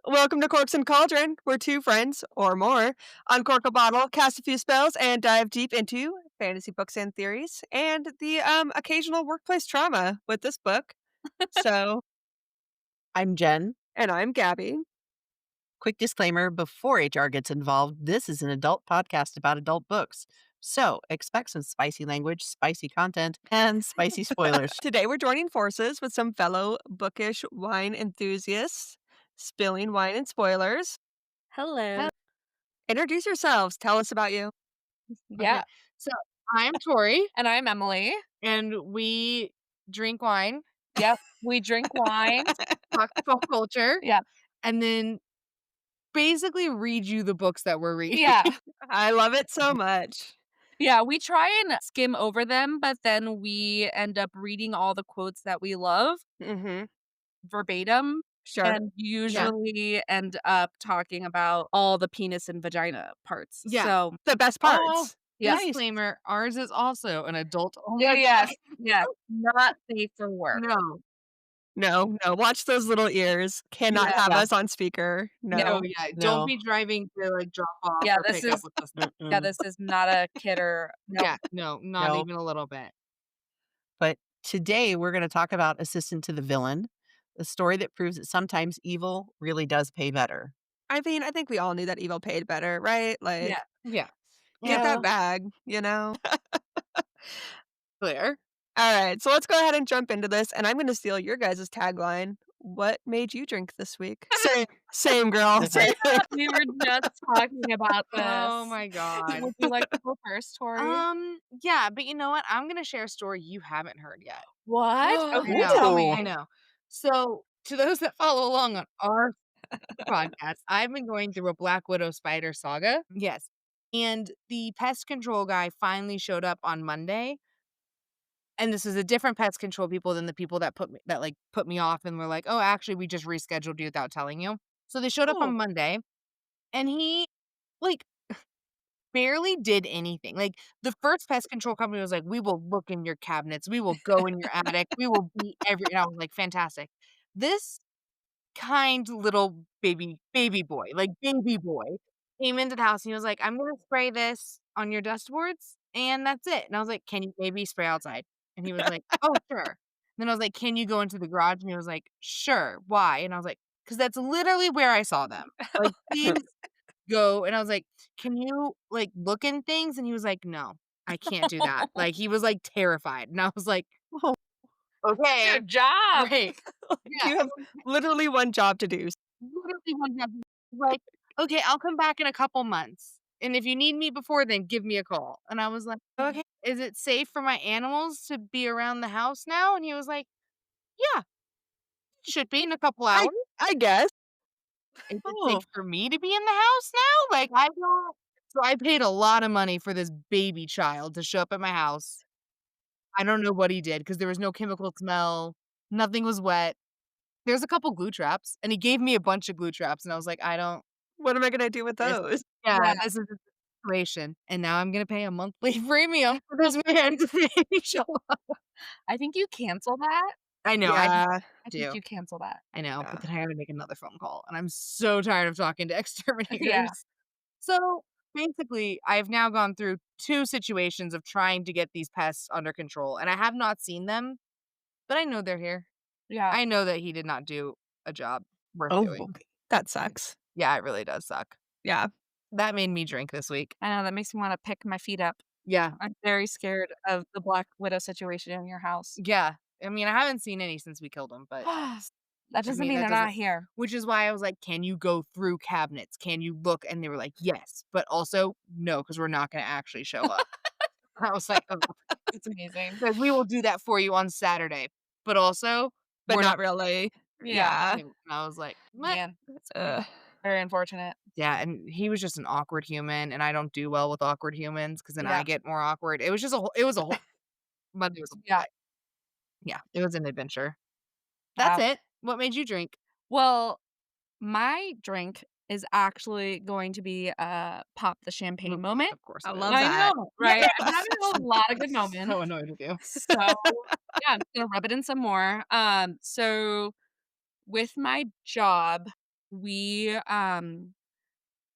Welcome to Corks and Cauldron, where two friends, or more, uncork a bottle, cast a few spells, and dive deep into fantasy books and theories, and the occasional workplace trauma with this book. So, I'm Jen. and I'm Gabby. Quick disclaimer before HR gets involved, this is an adult podcast about adult books. So expect some spicy language, spicy content, and spicy spoilers. Today we're joining forces with some fellow bookish wine enthusiasts, spilling wine and spoilers. Hello. Introduce yourselves. Tell us about you. Yeah. Okay. So I'm Tori, And I'm Emily. and we drink wine, Yep. We drink wine. talk pop culture, Yeah. and then basically read you the books that we're reading. Yeah. I love it so much. Yeah. We try and skim over them, but then we end up reading all the quotes that we love Mm-hmm. verbatim Sure. and usually end up talking about all the penis and vagina parts. Yeah. So, The best Oh, parts. yeah. Disclaimer: ours is also an adult-only. Yeah. Yes. Yes. Not safe for work. No. No, watch those little ears. Cannot have Yeah. us on speaker. No. No. Yeah. No. Don't be driving to drop off Yeah, or this pick up is- with us. Yeah. This is not a kidder. No. Yeah. No. Not No. even a little bit. But today we're going to talk about Assistant to the Villain, a story that proves that sometimes evil really does pay better. I mean, I think we all knew that evil paid better, right? Like, Yeah. Yeah. get Yeah. that bag, you know? Clear. All right, so let's go ahead and jump into this. And I'm going to steal your guys' tagline. What made you drink this week? Same girl. Same. We were just talking about this. Oh my god. Would you like to go first, Tori? Yeah, but you know what? I'm gonna share a story you haven't heard yet. What? Okay, I know. tell me. I know. So, to those that follow along on our podcast, I've been going through a Black Widow spider saga. Yes. And the pest control guy finally showed up on Monday. And this is a different pest control people than the people that put me off and were like, "Oh, actually, we just rescheduled you without telling you." So they showed up Oh. on Monday, and he like barely did anything. Like the first pest control company was like, "We will look in your cabinets, we will go in your attic, we will beat every." And I was like, "Fantastic." This kind little baby boy, came into the house and he was like, "I'm gonna spray this on your dust boards, and that's it." And I was like, "Can you maybe spray outside?" And he was like, "Oh, sure." Then I was like, "Can you go into the garage?" And he was like, "Sure." Why? And I was like, "'Cause that's literally where I saw them. Like, please go." And I was like, "Can you like look in things?" And he was like, "No, I can't do that." Like he was like terrified. And I was like, Oh. "Okay." Good job. Right. Yeah. You have literally one job to do. Literally one job. Like, "Okay, I'll come back in a couple months. And if you need me before then, give me a call." And I was like, "Okay, is it safe for my animals to be around the house now?" And he was like, "Yeah, it should be in a couple hours." I guess. Is it Oh. safe for me to be in the house now? Like, I don't. So I paid a lot of money for this baby child to show up at my house. I don't know what he did because there was no chemical smell. Nothing was wet. There's a couple glue traps, and he gave me a bunch of glue traps, and I was like, "I don't." What am I going to do with This- those? Yeah, Yeah. this is the situation. And now I'm gonna pay a monthly premium for this man to maybe show up. I think you cancel that. I know, I Yeah. I do. think you cancel that. I know, Yeah. but then I gotta make another phone call, and I'm so tired of talking to exterminators. Yeah. So, basically, I've now gone through 2 situations of trying to get these pests under control, and I have not seen them, but I know they're here. Yeah. I know that he did not do a job worth Oh, doing. that sucks. Yeah, it really does suck. Yeah. That made me drink this week. I know that makes me want to pick my feet up. Yeah. I'm very scared of the Black Widow situation in your house. Yeah. I mean, I haven't seen any since we killed him, but That doesn't mean, mean that they're not doesn't- here. which is why I was like, "Can you go through cabinets? Can you look?" And they were like, "Yes," but also no, because we're not going to actually show up. I was like, "Oh, It's amazing. like, we will do that for you on Saturday," but also, But we're not really. Yeah. And I was like, "Meh." Man, Ugh. very unfortunate. Yeah, and he was just an awkward human, and I don't do well with awkward humans because then I Yeah. get more awkward. It was just it was a whole Monday was a Yeah. yeah, it was an adventure. That's Wow. it. What made you drink? Well, my drink is actually going to be a pop the champagne moment. Of course, I it love is. that. know, right? I'm having a lot of good moments. So annoyed with you. So yeah, I'm just gonna rub it in some more. So with my job, We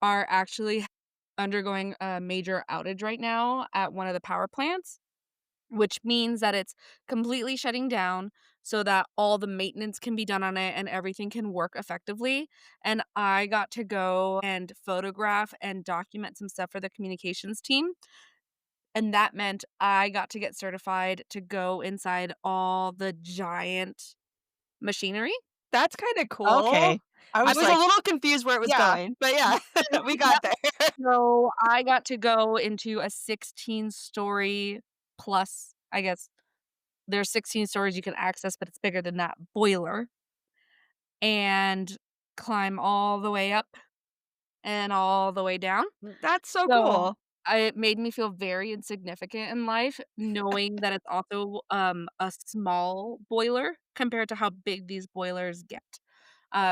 are actually undergoing a major outage right now at one of the power plants, which means that it's completely shutting down so that all the maintenance can be done on it and everything can work effectively. And I got to go and photograph and document some stuff for the communications team. And that meant I got to get certified to go inside all the giant machinery. That's kinda cool. Okay. I I was was a like, little confused where it was yeah. going, but yeah, we got Yep. there. So I got to go into a 16-story plus, I guess there's 16 stories you can access, but it's bigger than that, boiler, and climb all the way up and all the way down. That's so So, cool. it made me feel very insignificant in life knowing that it's also, a small boiler compared to how big these boilers get.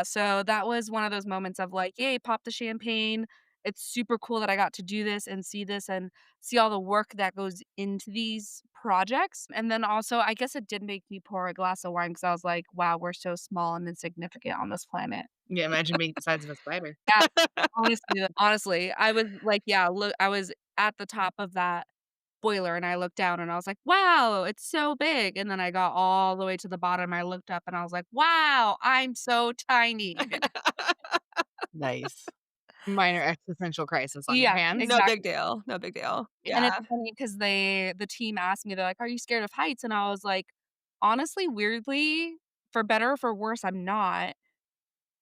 So that was one of those moments of like, "Yay, pop the champagne." It's super cool that I got to do this and see all the work that goes into these projects, and then also, I guess it did make me pour a glass of wine because I was like, "Wow, we're so small and insignificant on this planet." Yeah, imagine being the size of a spider. Yeah, honestly, I was like, yeah, look, I was at the top of that boiler, and I looked down, and I was like, "Wow, it's so big," and then I got all the way to the bottom, I looked up, and I was like, "Wow, I'm so tiny." Nice. Minor existential crisis on your Yeah, hands. No big exactly, deal, no big deal. and it's Yeah. funny because the team asked me, they're like, "Are you scared of heights?" And I was like, "Honestly, weirdly, for better or for worse, I'm not."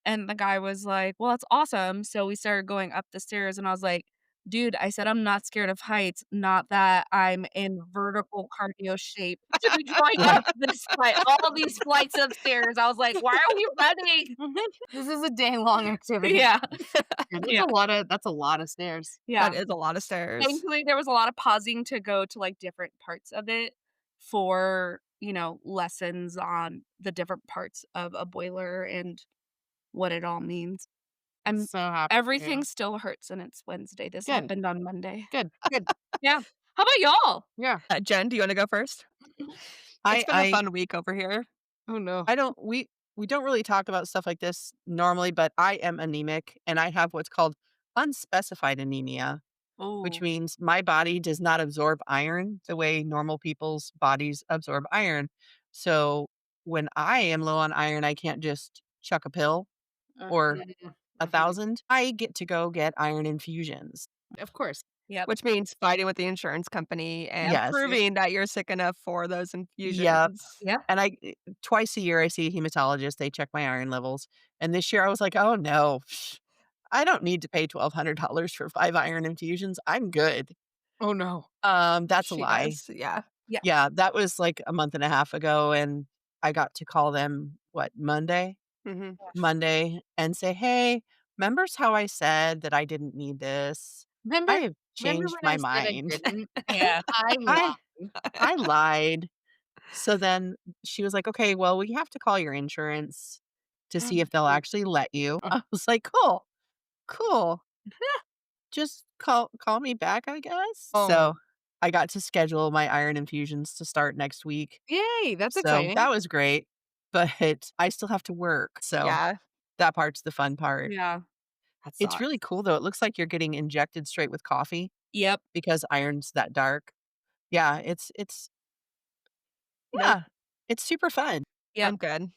And the guy was like, "Well, that's awesome." So we started going up the stairs, and I was like, "Dude," I said, "I'm not scared of heights, not that I'm in vertical cardio shape to be going up this flight all these flights of stairs." I was like, "Why are we running?" This is a day-long activity. Yeah, Yeah, yeah, that's a lot of stairs. yeah. That is a lot of stairs. Thankfully, there was a lot of pausing to go to, like, different parts of it for, lessons on the different parts of a boiler and what it all means. I'm So happy for Everything you. still hurts and it's Wednesday. This Good, happened on Monday. good, good. Yeah. How about y'all? Yeah. Jen, do you wanna go first? It's I been a I fun week over here. Oh, no. I don't we don't really talk about stuff like this normally, but I am anemic and I have what's called unspecified anemia, which Oh, means my body does not absorb iron the way normal people's bodies absorb iron. So when I am low on iron, I can't just chuck a pill or Mhm, a mhm. thousand. I get to go get iron infusions. Of course. yep, Which means fighting with the insurance company and yep, Yes. Yep. proving that you're sick enough for those Yep. infusions. yep. And twice a year I see a hematologist. They check my iron levels. And this year I was like, oh no, I don't need to pay $1,200 for 5 iron infusions. I'm good. Oh, no. That's a She lie. does, yeah. Yeah. Yeah, that was like a month and a half ago, and I got to call them, what, Monday? Mhm. Monday and say, "Hey, remembers how I said that I didn't need this? I Remember have remember changed when my I said I mind. didn't? Yeah. I I lied. I lied." So then she was like, "Okay, well, we have to call your insurance to see if they'll actually let you." I was like, "Cool, cool. Just call me back, I guess." Oh, So, I got to schedule my iron infusions to start next week. yay, that's So, exciting. that was great, but I still have to work, so Yeah, that part's the fun part. Yeah. That It's really sucks. cool, though. It looks like you're getting injected straight with coffee Yep. because iron's that dark. Yeah, nope, yeah, it's super fun. Yep. I'm good.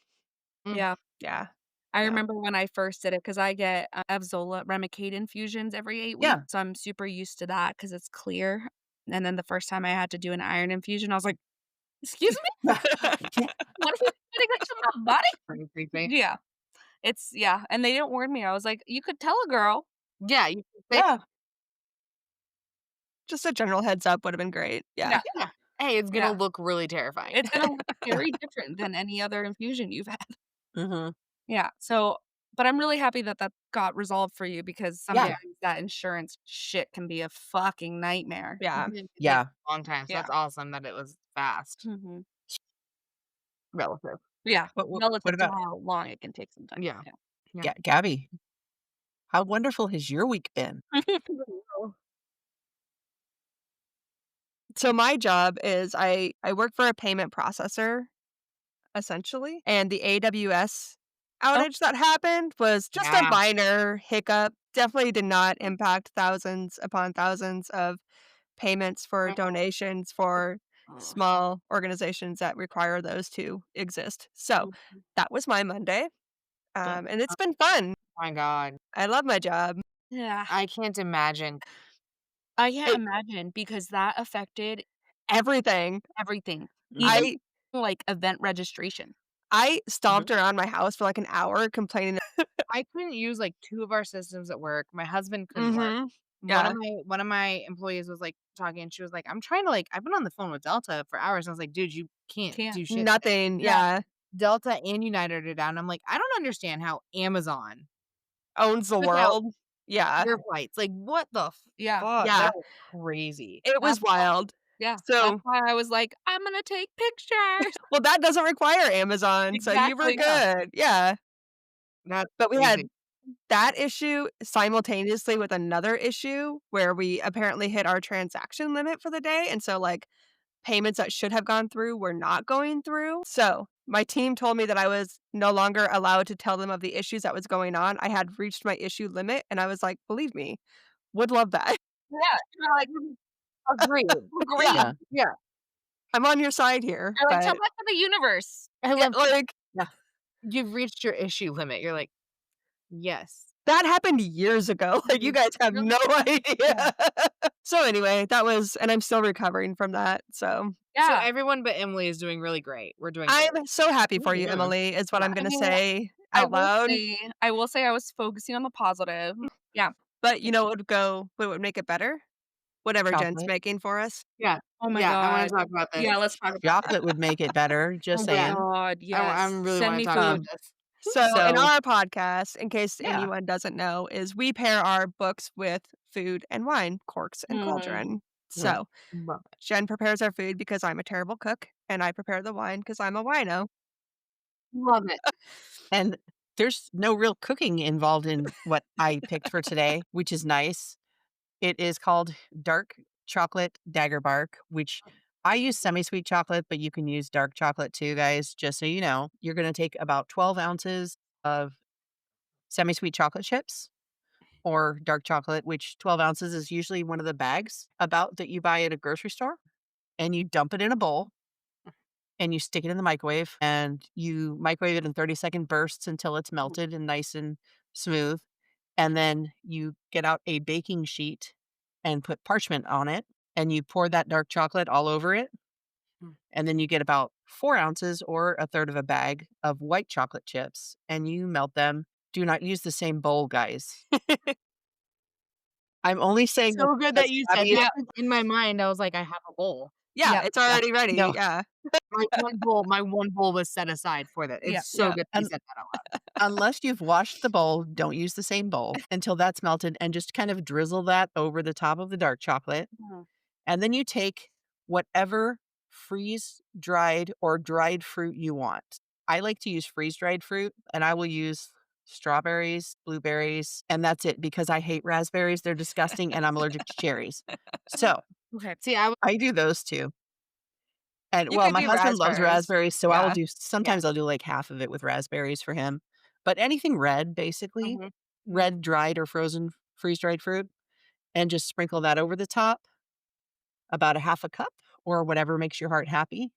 Mm, Yeah. Yeah, I yeah. remember when I first did it because I get Avzola Remicade infusions every 8 weeks, Yeah. so I'm super used to that because it's clear. And then the first time I had to do an iron infusion, I was like, "Excuse me? What are you putting into my body?" pretty creepy. Yeah. Yeah, and they didn't warn me. I was like, "You could tell a girl." Yeah, you could say Yeah. Just a general heads up would have been great. Yeah. Yeah, yeah. Hey, it's gonna yeah. look really terrifying. It's gonna look very different than any other infusion you've had. Mhm. Yeah, but I'm really happy that that got resolved for you because Yeah. sometimes that insurance shit can be a fucking nightmare. Yeah. Mhm, it takes Yeah. a long time, so Yeah. that's awesome that it was fast. Mhm. Relative. Yeah, What relative to about how long it can take sometimes. Yeah. Yeah. Yeah. Gabby? How wonderful has your week been? So my job is I work for a payment processor, essentially, and the AWS Oh, outage that happened was just a Yeah. minor hiccup. Definitely did not impact thousands upon thousands of payments for donations for small organizations that require those to exist. So that was my Monday. And it's been fun. My god. I love my job. yeah. I can't imagine. I can't It, imagine because that affected everything. everything, even, Mhm. I like, event registration. I Mhm. stomped around my house for like an hour complaining. I couldn't use, like, 2 of our systems at work. My husband couldn't work. Mhm. One of Yeah. my employees was, like, talking, and she was like, "I'm trying to, like I've been on the phone with Delta for hours." And I was like, "Dude, you can't Can't. do shit today." Nothing. Yeah. Yeah. Delta and United are down. I'm like, "I don't understand how Amazon Owns the took out world. Yeah. their flights. Like, what the Yeah. fuck?" Yeah. That was crazy. It was That's why wild. yeah, that's So, why I was like, "I'm gonna take pictures." well, that doesn't require Amazon, so you were Exactly. Yeah, good. Yeah. that's But we crazy. had that issue simultaneously with another issue where we apparently hit our transaction limit for the day, and so, like, payments that should have gone through were not going through. So, my team told me that I was no longer allowed to tell them of the issues that was going on. I had reached my issue limit, and I was like, "Believe me, would love that." Yeah, you're like, agreed, Yeah, agreed. Yeah. Yeah. I'm on your side here, They're like, "Tell but that to the universe." I yeah, love like, yeah. You've reached your issue limit. You're like, "Yes." that happened years ago, like, you Years guys have ago. no Yeah. idea. So, anyway, that was and I'm still recovering from that, so So Yeah. everyone but Emily is doing really great. We're doing great. I'm so happy for you, Mhm. Emily, is what Yeah. I'm I gonna mean, say I out will loud, say I will say I was focusing on the positive. Yeah. but you know what would make it better? Whatever Jen's Chocolate. making for us. Yeah. Oh my Yeah, I wanna god. talk about this. Yeah, let's talk about that. Chocolate would make it better, Oh just my Yeah. saying. god, yes. I'm really Send wanna me talk about food. this. So, in So, our podcast, in case yeah. anyone doesn't know, is we pair our books with food and wine, corks and Mm. cauldron. Mhm. So, Love it. Jen prepares our food because I'm a terrible cook, and I prepare the wine because I'm a wino. Love it. And there's no real cooking involved in what I picked for today, which is nice. It is called dark chocolate dagger bark, which I use semi-sweet chocolate, but you can use dark chocolate too, guys. Just so you know, you're going to take about 12 ounces of semi-sweet chocolate chips or dark chocolate, which 12 ounces is usually one of the bags about that you buy at a grocery store, and you dump it in a bowl and you stick it in the microwave and you microwave it in 30-second bursts until it's melted and nice and smooth. And then you get out a baking sheet and put parchment on it and you pour that dark chocolate all over it. Mm. And then you get about 4 ounces or a third of a bag of white chocolate chips and you melt them. Do not use the same bowl, guys. I'm only saying that So good that because you said Abby is that 'cause in my mind, I was like, "I have a bowl." Yeah, Yep. it's yeah, already ready, no, yeah. My one bowl was set aside for that. Yeah. It's so Yeah. good that you said that out loud. unless you've washed the bowl, don't use the same bowl until that's melted and just kind of drizzle that over the top of the dark chocolate. Mhm. And then you take whatever freeze dried or dried fruit you want. I like to use freeze dried fruit and I will use strawberries, blueberries, and that's it because I hate raspberries. They're disgusting and I'm allergic to cherries. So Okay. See, I was I do those two. And You well, could my do husband loves raspberries. raspberries, so I'll Yeah. do yeah. sometimes I'll do like half of it with raspberries for him. But anything red, basically, Mhm. red dried or frozen freeze dried fruit, and just sprinkle that over the top, about a half a cup or whatever makes your heart happy.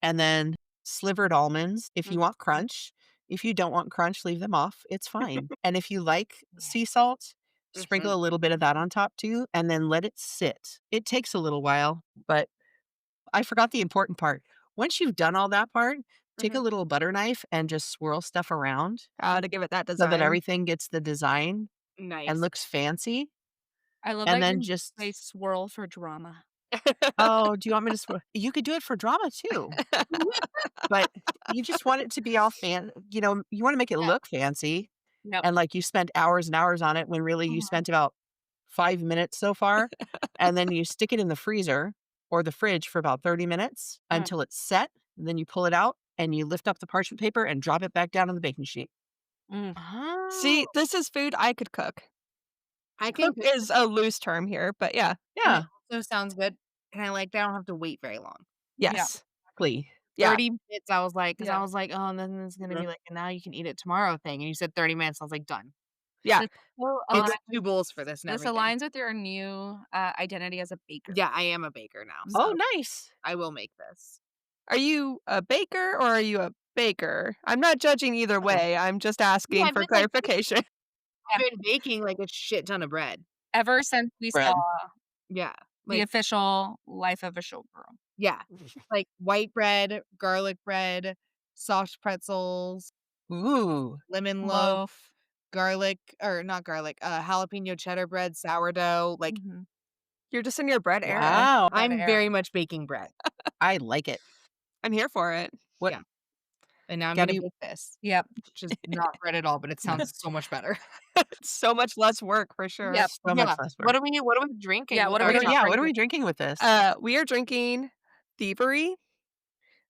And then slivered almonds if you Mhm. want crunch. If you don't want crunch, leave them off. It's fine. And if you like sea salt, sprinkle Mhm. a little bit of that on top too, and then let it sit. It takes a little while, but I forgot the important part. Once you've done all that part, take a Mhm. little butter knife and just swirl stuff around To give it that so that design. everything gets the design and Nice. looks fancy. I love And that then you say just, swirl for drama. oh, do you want me to swirl? You could do it for drama too, but you just want it to be all you want to make it Yeah. look fancy Yep. and like you spent hours and hours on it when really you Mhm. spent about 5 minutes so far. And then you stick it in the freezer or the fridge for about 30 minutes Mm. until it's set. And then you pull it out and you lift up the parchment paper and drop it back down on the baking sheet. Mm. See, Oh, this is food I could cook. I can Cook cook is a loose term here, but yeah. and it Yeah, also sounds good, and I like that I don't have to wait very long. Yeah. Yes. exactly. Yeah. 30 minutes, I was like, 'cause I Yeah. was like, "Oh, and then it's gonna Mhm. be like, and now you can eat it tomorrow thing," and you said 30 minutes, I was like, "Done." Yeah. This also I'll aligns get 2 bowls for this and this everything. aligns with your new, identity as a baker. Yeah, I am a baker now, Mhm. Oh, so nice. I will make this. Are you a baker or are you a baker? I'm not judging either Oh. way. I'm just Yeah, asking I've for been, like, clarification. I've been baking, like, a shit ton of bread. Ever since we saw Bread. Yeah, the like official Life of a Showgirl. yeah, like, white bread, garlic bread, soft pretzels, Ooh. lemon loaf, Loaf. garlic or not garlic, jalapeno cheddar bread, sourdough, like, Mhm. You're just in your bread era. Wow. Bread I'm era. very much baking bread. I like it. I'm here for it. What Yeah. And now I'm Gotta gonna be bake this, Yep. which is not bread at all, but it sounds so much better. It's so much less work for sure. Yep. so much Yeah. less What work. are we drinking? Yeah, With what are our we gonna What are drink we with? drinking with this? We are drinking Thievery,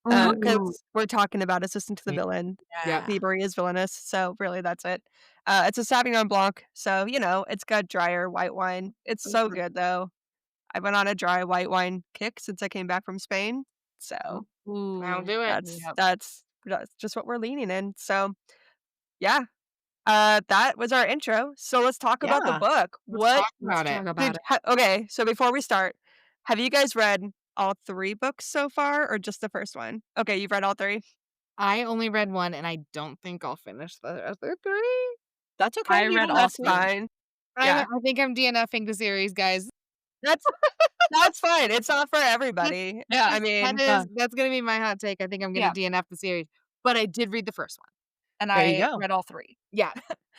Ooh. because we're talking about Assistant to the Yeah. Villain. Yeah. Thievery is villainous, so really that's it. It's a Sauvignon Blanc, so, it's got drier white wine. It's so Mhm. good, though. I went on a dry white wine kick since I came back from Spain, so That'll Ooh. do it. that's Yep. that's just what we're leaning in, so, yeah. That was our intro, so let's talk about the Yeah. book. Let's What talk Let's about it. talk about did it. okay, so before we start, have you guys read all 3 books so far or just the first one? Okay, you've read all 3? I only read 1, and I don't think I'll finish the other 3. That's okay. I You read don't all have That's to. 3. fine. I Yeah, I think I'm DNFing the series, guys. that's that's fine, it's not for That's everybody. Yeah. I mean, that's gonna be my hot take. I think I'm gonna Yeah. DNF the series, but I did read the first one. And There you I go. read all 3. Yeah.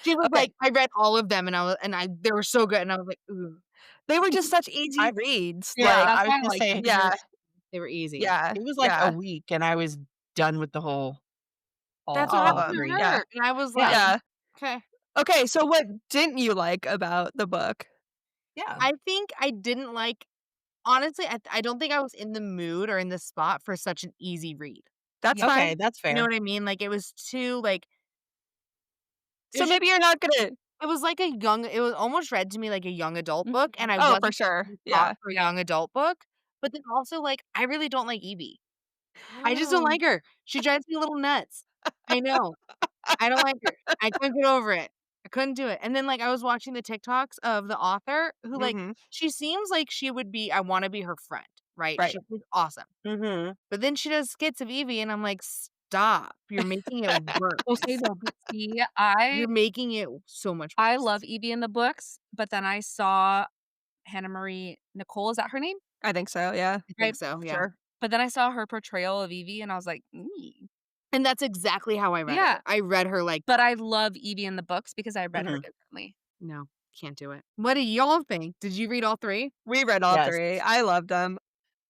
She was okay, like, "I read all of them," and I they were so good, and I was like, "Ooh." they were just such easy I reads, Yeah, Yeah, like that's I was why I gonna liked say them, 'cause yeah, They were easy. yeah, it was like a yeah, week and I was done with the whole That's what all of all happened them. to 3. Yeah, her, and I was Yeah. like, yeah. "Okay." Okay, so what didn't you like about the book? Yeah. I think I didn't like honestly, I don't think I was in the mood or in the spot for such an easy read. That's Yep. Okay, fine. that's You know fair. what I mean? Like, it was too, like it So was just maybe you're not gonna it was like it was almost read to me like a young adult book, and Mhm. I oh, for wasn't sure, in the spot yeah. for a Yeah. young adult book, but then also, like, I really don't like Evie. I just don't like her. She drives me a little nuts. I know. I don't like her. I couldn't get over it. I couldn't do it. And then, like, I was watching the TikToks of the author who, like, Mhm, she seems like she would be I wanna be her friend, right? right. She's awesome. Mhm. But then she does skits of Evie, and I'm like, "Stop. You're making it worse. Okay, though, but see, You're making it so much I worse." love Evie in the books, but then I saw Hannah Marie Nicole, is that her name? I think so, yeah, I think Right? so, yeah. sure. But then I saw her portrayal of Evie, and I was like, "Ee." And that's exactly how I read Yeah, her. I read her like but I love Evie in the books because I read her Mhm. differently. no, can't do it. What do y'all think? Did you read all 3? We read all Yes, 3. I loved them.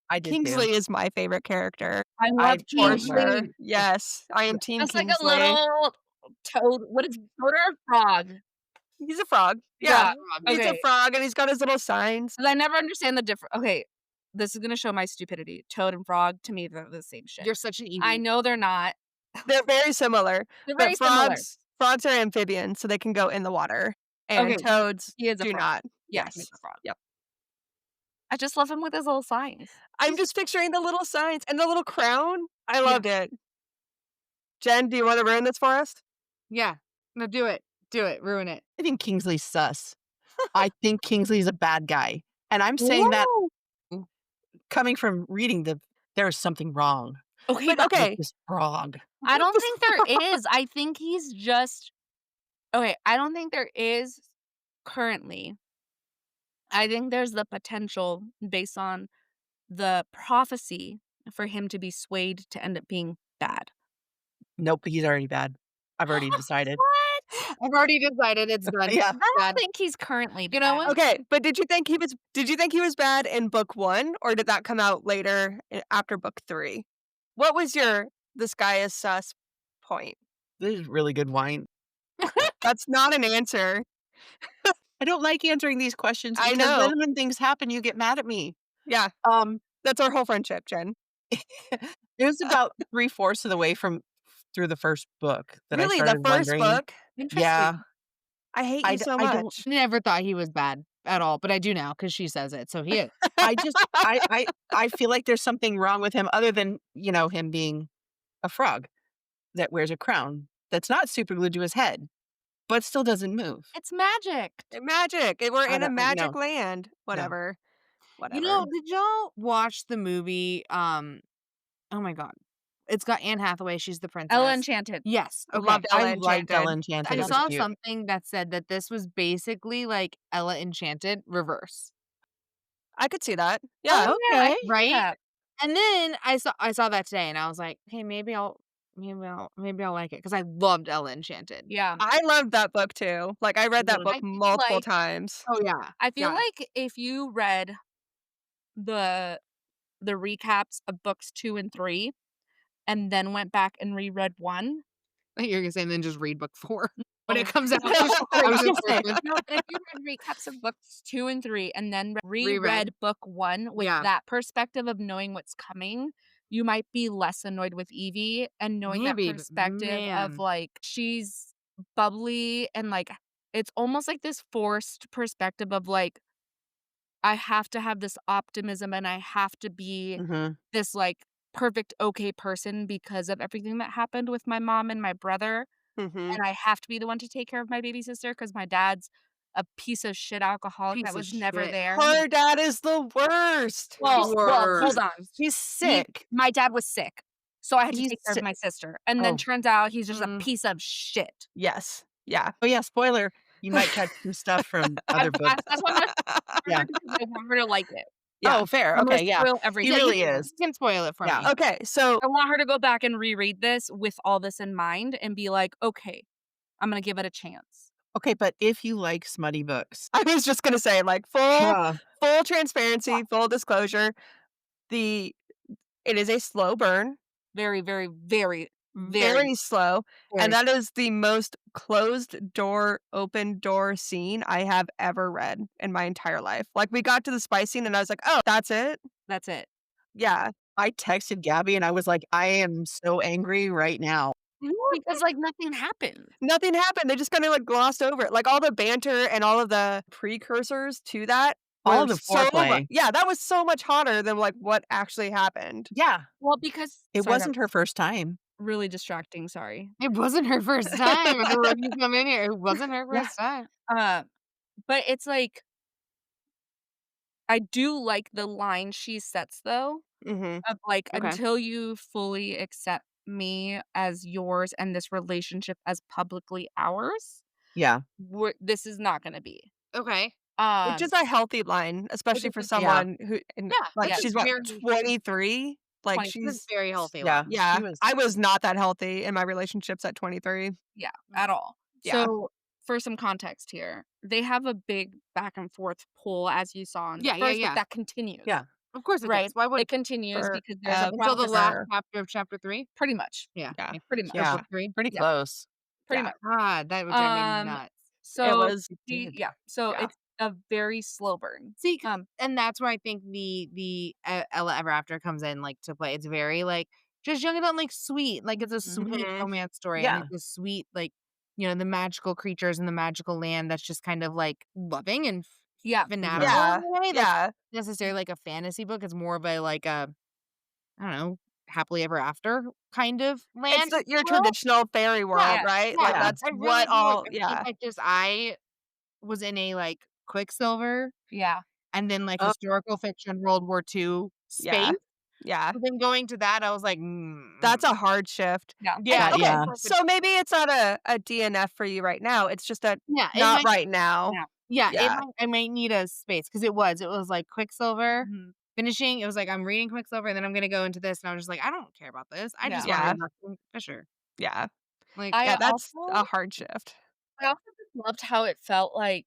I did too. Kingsley is my favorite character, I love I for Kingsley. sure. Yes, I am team Just like a Kingsley. little toad. What is toad or a frog? He's a frog. Yeah, Yeah, Frog. he's a okay. frog, and he's got his little signs. 'Cause I never understand the difference. Okay, this is gonna show my stupidity. Toad and frog, to me, they're the same shit. You're such an I Evie. know they're not. They're very similar, They're but very similar. frogs are amphibians, so they can go in the water, and Okay, toads he is a do frog. not. Yeah, he's Yes. a frog. Yep. I just love him with his little signs. I'm just picturing the little signs and the little crown. I Yeah. loved it. Jen, do you wanna ruin this for us? Yeah. No, do it. Do it. Ruin it. I think Kingsley's sus. I think Kingsley's a bad guy, and I'm saying that Whoa! coming from reading there's something wrong Okay, But but with okay, this frog. I don't think there is. I think he's just okay, I don't think there is currently. I think there's the potential based on the prophecy for him to be swayed to end up being bad. Nope, he's already bad. I've already decided. What? I've already decided it's done. Yeah. I don't Bad. think he's currently You know bad. what? okay, but did you think he was bad in book 1, or did that come out later after book 3? What was your "this guy is sus" point? This is really good wine. That's not an answer. I don't like answering these questions I because know. then when things happen, you get mad at me. Yeah, Um, that's our whole friendship, Jen. it was about 3/4 of the way through the first book that I Really, the started first wondering. book? Yeah, Interesting. I hate you so I don't much. Never thought he was bad. at all, but I do now because she says it, so he is. I just I feel like there's something wrong with him other than, him being a frog that wears a crown that's not super glued to his head, but still doesn't move. It's magic. Magic. We're I in a don't magic no, land. no. Whatever. You Whatever. know, did y'all watch the movie, oh my god, it's got Anne Hathaway, she's the Ella princess. Enchanted. Yes, okay. Loved I Ella liked Enchanted. Ella Enchanted, I it was saw cute. something that said that this was basically like Ella Enchanted reverse. I could see that. Yeah. Oh, yeah, I Okay. can see Right? that. And then I saw that today and I was like, "Hey, maybe I'll like it," because I loved Ella Enchanted. Yeah. I loved that book too. Like, I read that Mhm. book I feel multiple like times. Oh, yeah. I feel Yeah. like if you read the the recaps of books 2 and 3 and then went back and reread 1. I thought you were gonna say, and then just read book 4 when it Oh, comes out. no. I was gonna say, No, but if you read recaps of books 2 and 3 and then reread reread. book 1 with Yeah. that perspective of knowing what's coming, you might be less annoyed with Evie and knowing that Maybe, but perspective of, man. like, she's bubbly and, like, it's almost like this forced perspective of, like, I have to have this optimism and I have to be Mhm. this, like, perfect, okay person because of everything that happened with my mom and my brother, Mhm. and I have to be the one to take care of my baby sister because my dad's a piece of shit alcoholic that Piece of was never shit. there. Her dad is the worst. Well, hold Worst. on. He's He sick. My dad was sick, so I had to He's take care of si my sister, and then Oh. turns out he's just a Mm. piece of shit. Yes. Yeah. Oh, yeah, spoiler, you might catch some stuff from other books. That's why I'm gonna spoil Yeah. it because I want her to like it. Yeah. Oh, fair, I'm gonna okay, yeah. spoil He everything. Yeah, really is. you can spoil it for Yeah. me. Okay, so I want her to go back and reread this with all this in mind and be like, "Okay, I'm gonna give it a chance." Okay, but if you like smutty books, I was just gonna say, like, huh, full transparency, full disclosure, the it is a slow burn, Very, very, very, very, very slow, and very that is the most closed door, open door scene I have ever read in my entire life. Like, we got to the spice scene, and I was like, "Oh, that's it?" that's it. Yeah. I texted Gabby and I was like, "I am so angry right now." Because, like, nothing happened. Nothing happened, they just kinda, like, glossed over it. Like, all the banter and all of the precursors to that All were the so mu foreplay. yeah, that was so much hotter than, like, what actually happened. Yeah, Well, because it sorry, that wasn't her first time. was really distracting, sorry. It wasn't her first time. When you come in here, it wasn't her Yeah. first time. Uh, but it's like I do like the line she sets, though, Mhm. of, like, Okay. "Until you fully accept me as yours and this relationship as publicly ours, Yeah, this is not gonna be." Okay. Which is Um, a healthy line, which especially is for yeah, someone who and, Yeah, like, yeah, that's she's what, very 23? Like, 20 that's a she's very healthy yeah, line. yeah, she was I was not that healthy in my relationships at 23. yeah, at all. Yeah. So, for some context here, they have a big back and forth pull as you saw in the Yeah, yeah, first book yeah. that continues. yeah. Of course it Right? does. Why would It continues because there's a until the prophecy last Forever. chapter of chapter 3? pretty much, Yeah. Yeah. Okay. pretty much, Or Yeah, book 3? pretty yeah, close. pretty Yeah. much. God, that would drive me nuts. It So was It she did. yeah, so Yeah. it's a very slow burn. See, and that's where I think the Ella Ever After comes in, like, to play. It's very, like, just young adult, like, sweet. Like, it's a sweet Mhm. romance story, and Yeah. it's a sweet, like, the magical creatures in the magical land that's just kind of, like, loving and Yeah. fanatical Mhm. Yeah. in a way that's Yeah. necessarily like a fantasy book. It's more of a, like, a I don't know, happily ever after kind of It's land, the if you your will. traditional fairy world, Yeah, Yes. right? Like, yeah. Yeah. that's I really what do. all I think yeah. that just I was in a, like, Quicksilver Yeah. and then, like, Oh, historical fiction World War II Yeah. space. Yeah. But then going to that, I was like, That's a hard shift. Yeah. And Yeah, okay, yeah. so maybe it's not a DNF for you right now, it's just a yeah, it not might right now. Yeah. yeah, Yeah. I might need a space because it was, like, Quicksilver Mhm. finishing, it was like, I'm reading Quicksilver, and then I'm gonna go into this, and I was just like, I don't care about this. I Yeah. just wanna Yeah. read Rusty Fisher. Yeah. Like, Yeah, I that's a also hard shift. I also just loved how it felt like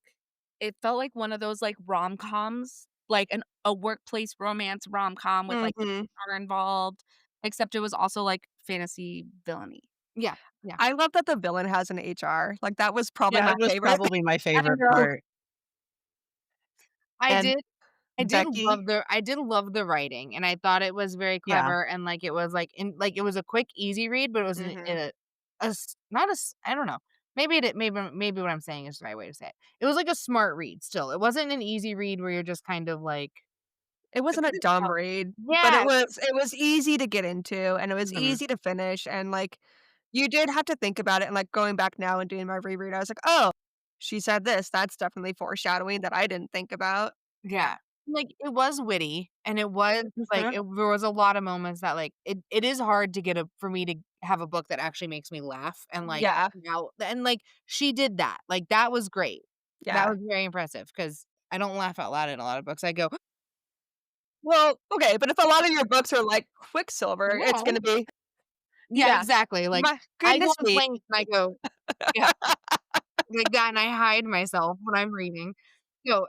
one of those, like, rom-coms, like a workplace romance rom-com with, like, Mhm. are involved, except it was also, like, fantasy villainy. yeah, yeah. I love that the villain has an HR, like, that was probably Yeah, my it was favorite. probably my I favorite know. part. I And did Becky I did love the writing, and I thought it was very yeah, clever, and, like, it was, like, it was a quick, easy read, but it was Mhm. not a s I don't know. maybe what I'm saying is the right way to say it. It was like a smart read still. It wasn't an easy read where you're just kind of like It wasn't a dumb read, but yeah. it was easy to get into, and it was Mhm. easy to finish, and, like, you did have to think about it, and, like, going back now and doing my reread, I was like, "Oh, she said this, that's definitely foreshadowing that I didn't think about." Yeah. Like, it was witty, and it was, like, Mhm. there was a lot of moments that, like, it is hard to get for me to have a book that actually makes me laugh and, like, Yeah, now and, like, she did that. Like, that was great. That yeah. was very impressive because I don't laugh out loud in a lot of books. I go, Well, okay, but if a lot of your books are like Quicksilver, it's "Wow." gonna be Yeah, yeah, exactly. Like, my I go goodness on me. planes and I go yeah, like that, and I hide myself when I'm reading.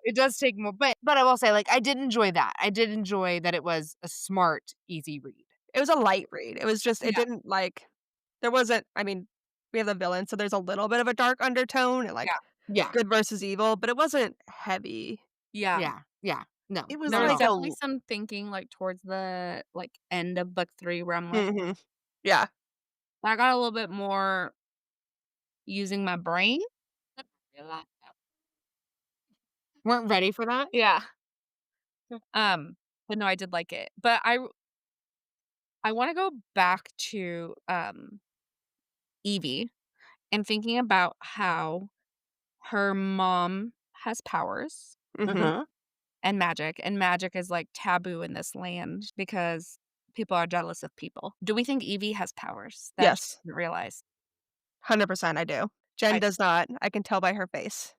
It does take more but I will say, like, I did enjoy that. I did enjoy that it was a smart, easy read. It was a light read, it was just it Yeah, didn't, like there wasn't I mean, we have the villain, so there's a little bit of a dark undertone and, yeah, like, yeah, good versus evil, but it wasn't heavy. Yeah. yeah, yeah. No, It was There not at was like all. definitely some thinking, like, towards the, like, end of book 3 where I'm like Mhm. Yeah. I got a little bit more using my brain. Weren't ready for that? Yeah. But no, I did like it. But I wanna go back to, Evie and thinking about how her mom has powers Mhm. Uh-huh. and magic is, like, taboo in this land because people are jealous of people. Do we think Evie has powers that she Yes. doesn't realize? 100% I do. Jen I does not, I can tell by her face.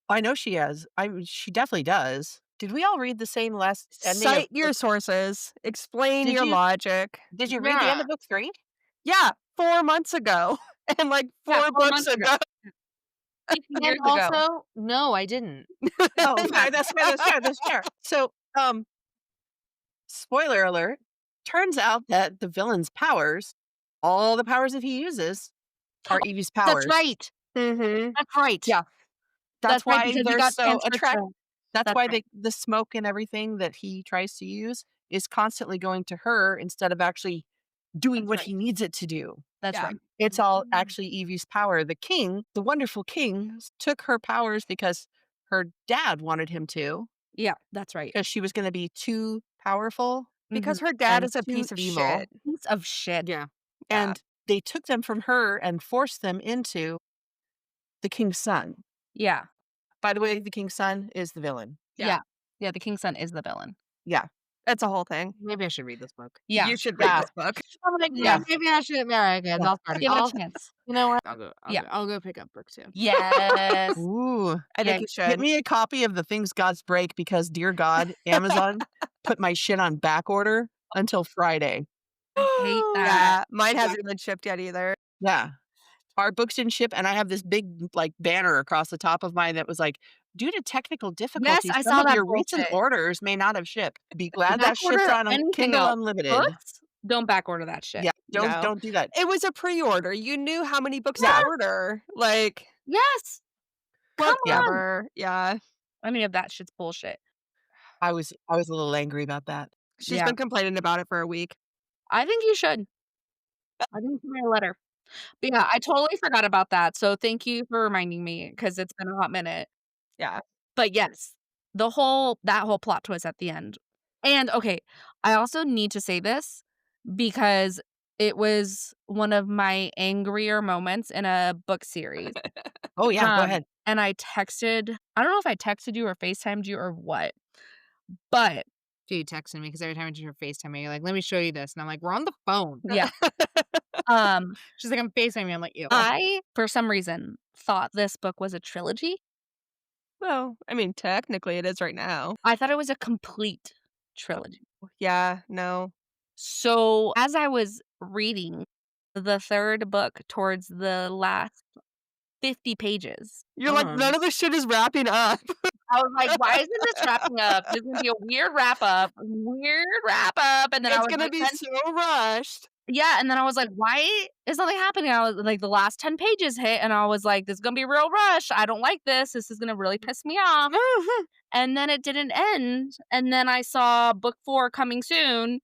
I know she has. She definitely does. Did we all read the same last ending of Cite your book sources, explain did your you logic. did you read the end Yeah. of book 3? Yeah, 4 months ago, and, like, Yeah, 4 4 books months ago, ago. 15 And years ago. also, no, I didn't. Oh, okay, that's fair, that's fair, that's fair. So, spoiler alert, turns out that the villain's powers, all the powers that he uses are Evie's That's powers. right. Mhm. That's right. Yeah, that's That's right why because he they're got so transferred to that's that's why right. the smoke and everything that he tries to use is constantly going to her instead of actually doing That's what right. he needs it to do. That's Yeah. right. It's all actually Evie's power. The king, the wonderful king, took her powers because her dad wanted him to, Yeah, that's right. because she was gonna be too powerful Mhm. Because her dad and is a too piece of evil, shit. Piece of shit. Yeah. Yeah. and they took them from her and forced them into the king's son. Yeah. By the way, the king's son is the villain. Yeah. Yeah. Yeah, the king's son is the villain. Yeah, It's a whole thing. Maybe I should read this book. Yeah. You should read yeah, this book. I'm like, Yeah. maybe I should. Alright, good. yeah. I'll start it. Give it a chance. You know what? I'll go. Yeah. I'll go pick up book 2. Yes. Ooh. I Yeah. think you Get should. me a copy of The Things Gods Break because, dear God, Amazon put my shit on back order until Friday. I hate that. Yeah, mine hasn't been shipped yet either. Yeah. Our books didn't ship, and I have this big, like, banner across the top of mine that was like, "Due to technical Yes, difficulties, I some saw of that your recent bullshit. orders may not have shipped. Be glad that ships Backorder on anything Kindle else. Unlimited." Books? Don't backorder that shit. Yeah, No. don't do that. It was a pre-order. You knew how many books to Yeah, order. Like, Yes. Come yeah. on. whatever. Yeah. Any of that shit's bullshit. I was a little angry about that. She's Yeah. been complaining about it for a week. I think you should. I think you should write a letter. But yeah, I totally forgot about that. So thank you for reminding me because it's been a hot minute. Yeah. But yes, that whole plot twist at the end. And okay, I also need to say this because it was one of my angrier moments in a book series. Oh, yeah, go ahead. And I don't know if I texted you or FaceTimed you or what, but So you texted me because every time I do your FaceTime me, you're like, "Let me show you this," and I'm like, "We're on the phone." yeah. Um, She's like, "I'm FaceTiming you." I'm like, "Ew." I, for some reason, thought this book was a trilogy. Well, I mean, technically it is right now. I thought it was a complete trilogy. Yeah, no. So, as I was reading the 3rd book towards the last 50 pages, You're like, Mhm. none of this shit is wrapping up. I was like, "Why isn't this wrapping up? There's gonna be a weird wrap up, and then I It's was gonna like, be so rushed. yeah, and then I was like, "Why is nothing happening?" I was like, the last 10 pages hit, and I was like, "This is gonna be a real rush. I don't like this. This is gonna really piss me off." And then it didn't end, and then I saw book 4 coming soon,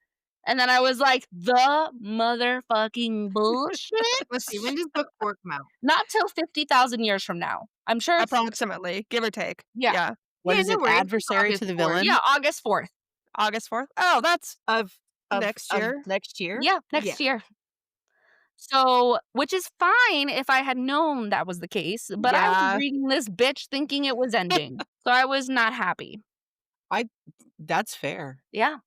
And then I was like, "The motherfucking bullshit? Let's see, when does book 4 come out? Not till 50,000 years from now." I'm sure it's Approximately, give or take. yeah, Yeah. What Yeah, is no it? worries. It's Adversary August to the 4th. villain yeah, August 4th. August 4th? Oh, that's of next year. next year? Yeah, Yeah. next year. So, which is fine if I had known that was the case, but I was Yeah. reading this bitch thinking it was ending. So I was not happy. I That's fair. Yeah.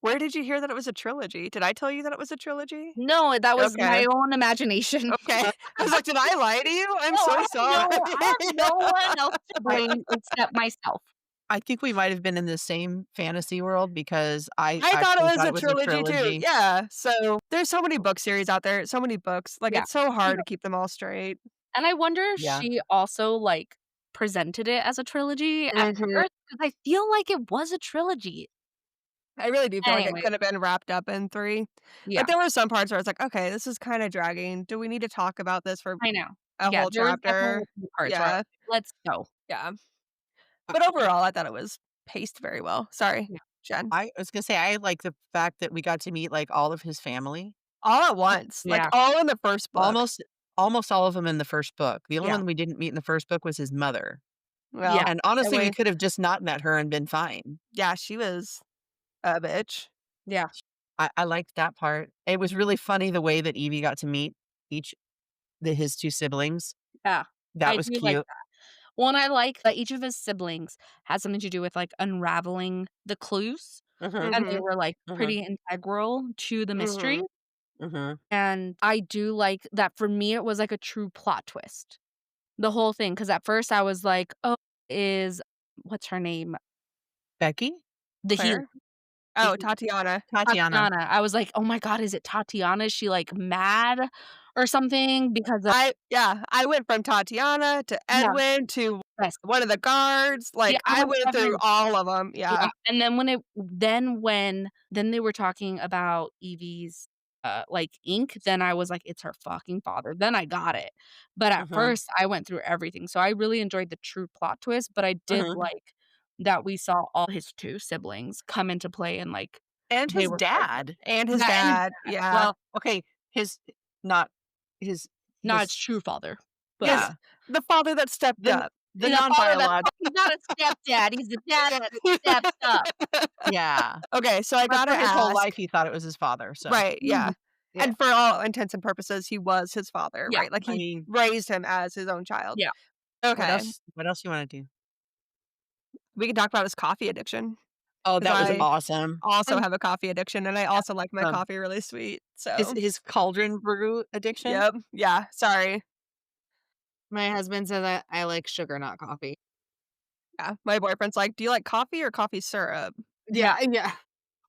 Where did you hear that it was a trilogy? Did I tell you that it was a trilogy? No, that was Okay. my own imagination. Okay. I was like, "Did I lie to you? I'm No, so sorry." I have no one else to I blame except myself. I think we might have been in the same fantasy world because I I thought it actually was thought a it was a trilogy too. trilogy. Yeah. So, there's so many book series out there, so many books. Like, Yeah. it's so You hard know, to keep them all straight. and I wonder if Yeah. she also, like, presented it as a trilogy at Mhm. first because I feel like it was a trilogy. I really do feel like it Anyway, could have been wrapped up in 3. Like, yeah, there were some parts where I was like, "Okay, this is kinda dragging. Do we need to talk about this for I know. a Yeah, whole there was definitely chapter?" a few parts where I was Yeah. like, "Let's go." Yeah. I But overall, I thought it was paced very well. Sorry, Yeah. Jen. I was gonna say I like the fact that we got to meet, like, all of his family. All at once, like, Yeah. all in the first book. Almost almost all of them in the first book. The only Yeah. one we didn't meet in the first book was his mother. Yeah. Well, And and honestly, we we could have just not met her and been fine. yeah, she was a bitch. Yeah. I liked that part. It was really funny the way that Evie got to meet each his 2 siblings. Yeah. That I was do like cute. that. Well, and I like that each of his siblings had something to do with, like, unraveling the clues, Mhm, and they Mhm, were, like, mhm, pretty integral to the mystery, mhm. mhm. and I do like that for me, it was like a true plot twist. The whole thing, because at first I was like, "Oh, is" what's her name? Becky? The healer. Claire? The Oh, healer. Tatiana. Tatiana. Tatiana. I was like, "Oh my god, is it Tatiana? Is she, like, mad or something because of" I went from Tatiana to Yeah, Edwin to yes. one of the guards, Yeah, like, I I went went through everywhere. all of them. Yeah, Yeah. and then when they were talking about Evie's, like, ink, then I was like, "It's her fucking father." Then I got it. But at Mhm, first, I went through everything, so I really enjoyed the true plot twist, but I did mhm. like that we saw all his 2 siblings come into play and, like, And they his were fighting. dad. And his Yeah, and his dad. dad. Yeah. Well, okay, his not his Not his his true father, but His yeah, the father that stepped the up. the the father that non-biolog he's not a stepdad, he's the dad that stepped up. yeah. Okay, so I But gotta for his whole life, ask he thought it was his father, so right, yeah. Mhm. yeah. And for all intents and purposes, he was his father, Yeah, right? Like, I he mean, raised him as his own child. yeah. Okay. what else you wanna do? We can talk about his coffee addiction Oh, because that was I awesome. also have a coffee addiction, and I also like my Um, coffee really sweet, his so his cauldron brew addiction? yep. Yeah, sorry. My husband says I like sugar, not coffee. Yeah, my boyfriend's like, "Do you like coffee or coffee syrup?" Yeah. Yeah, yeah.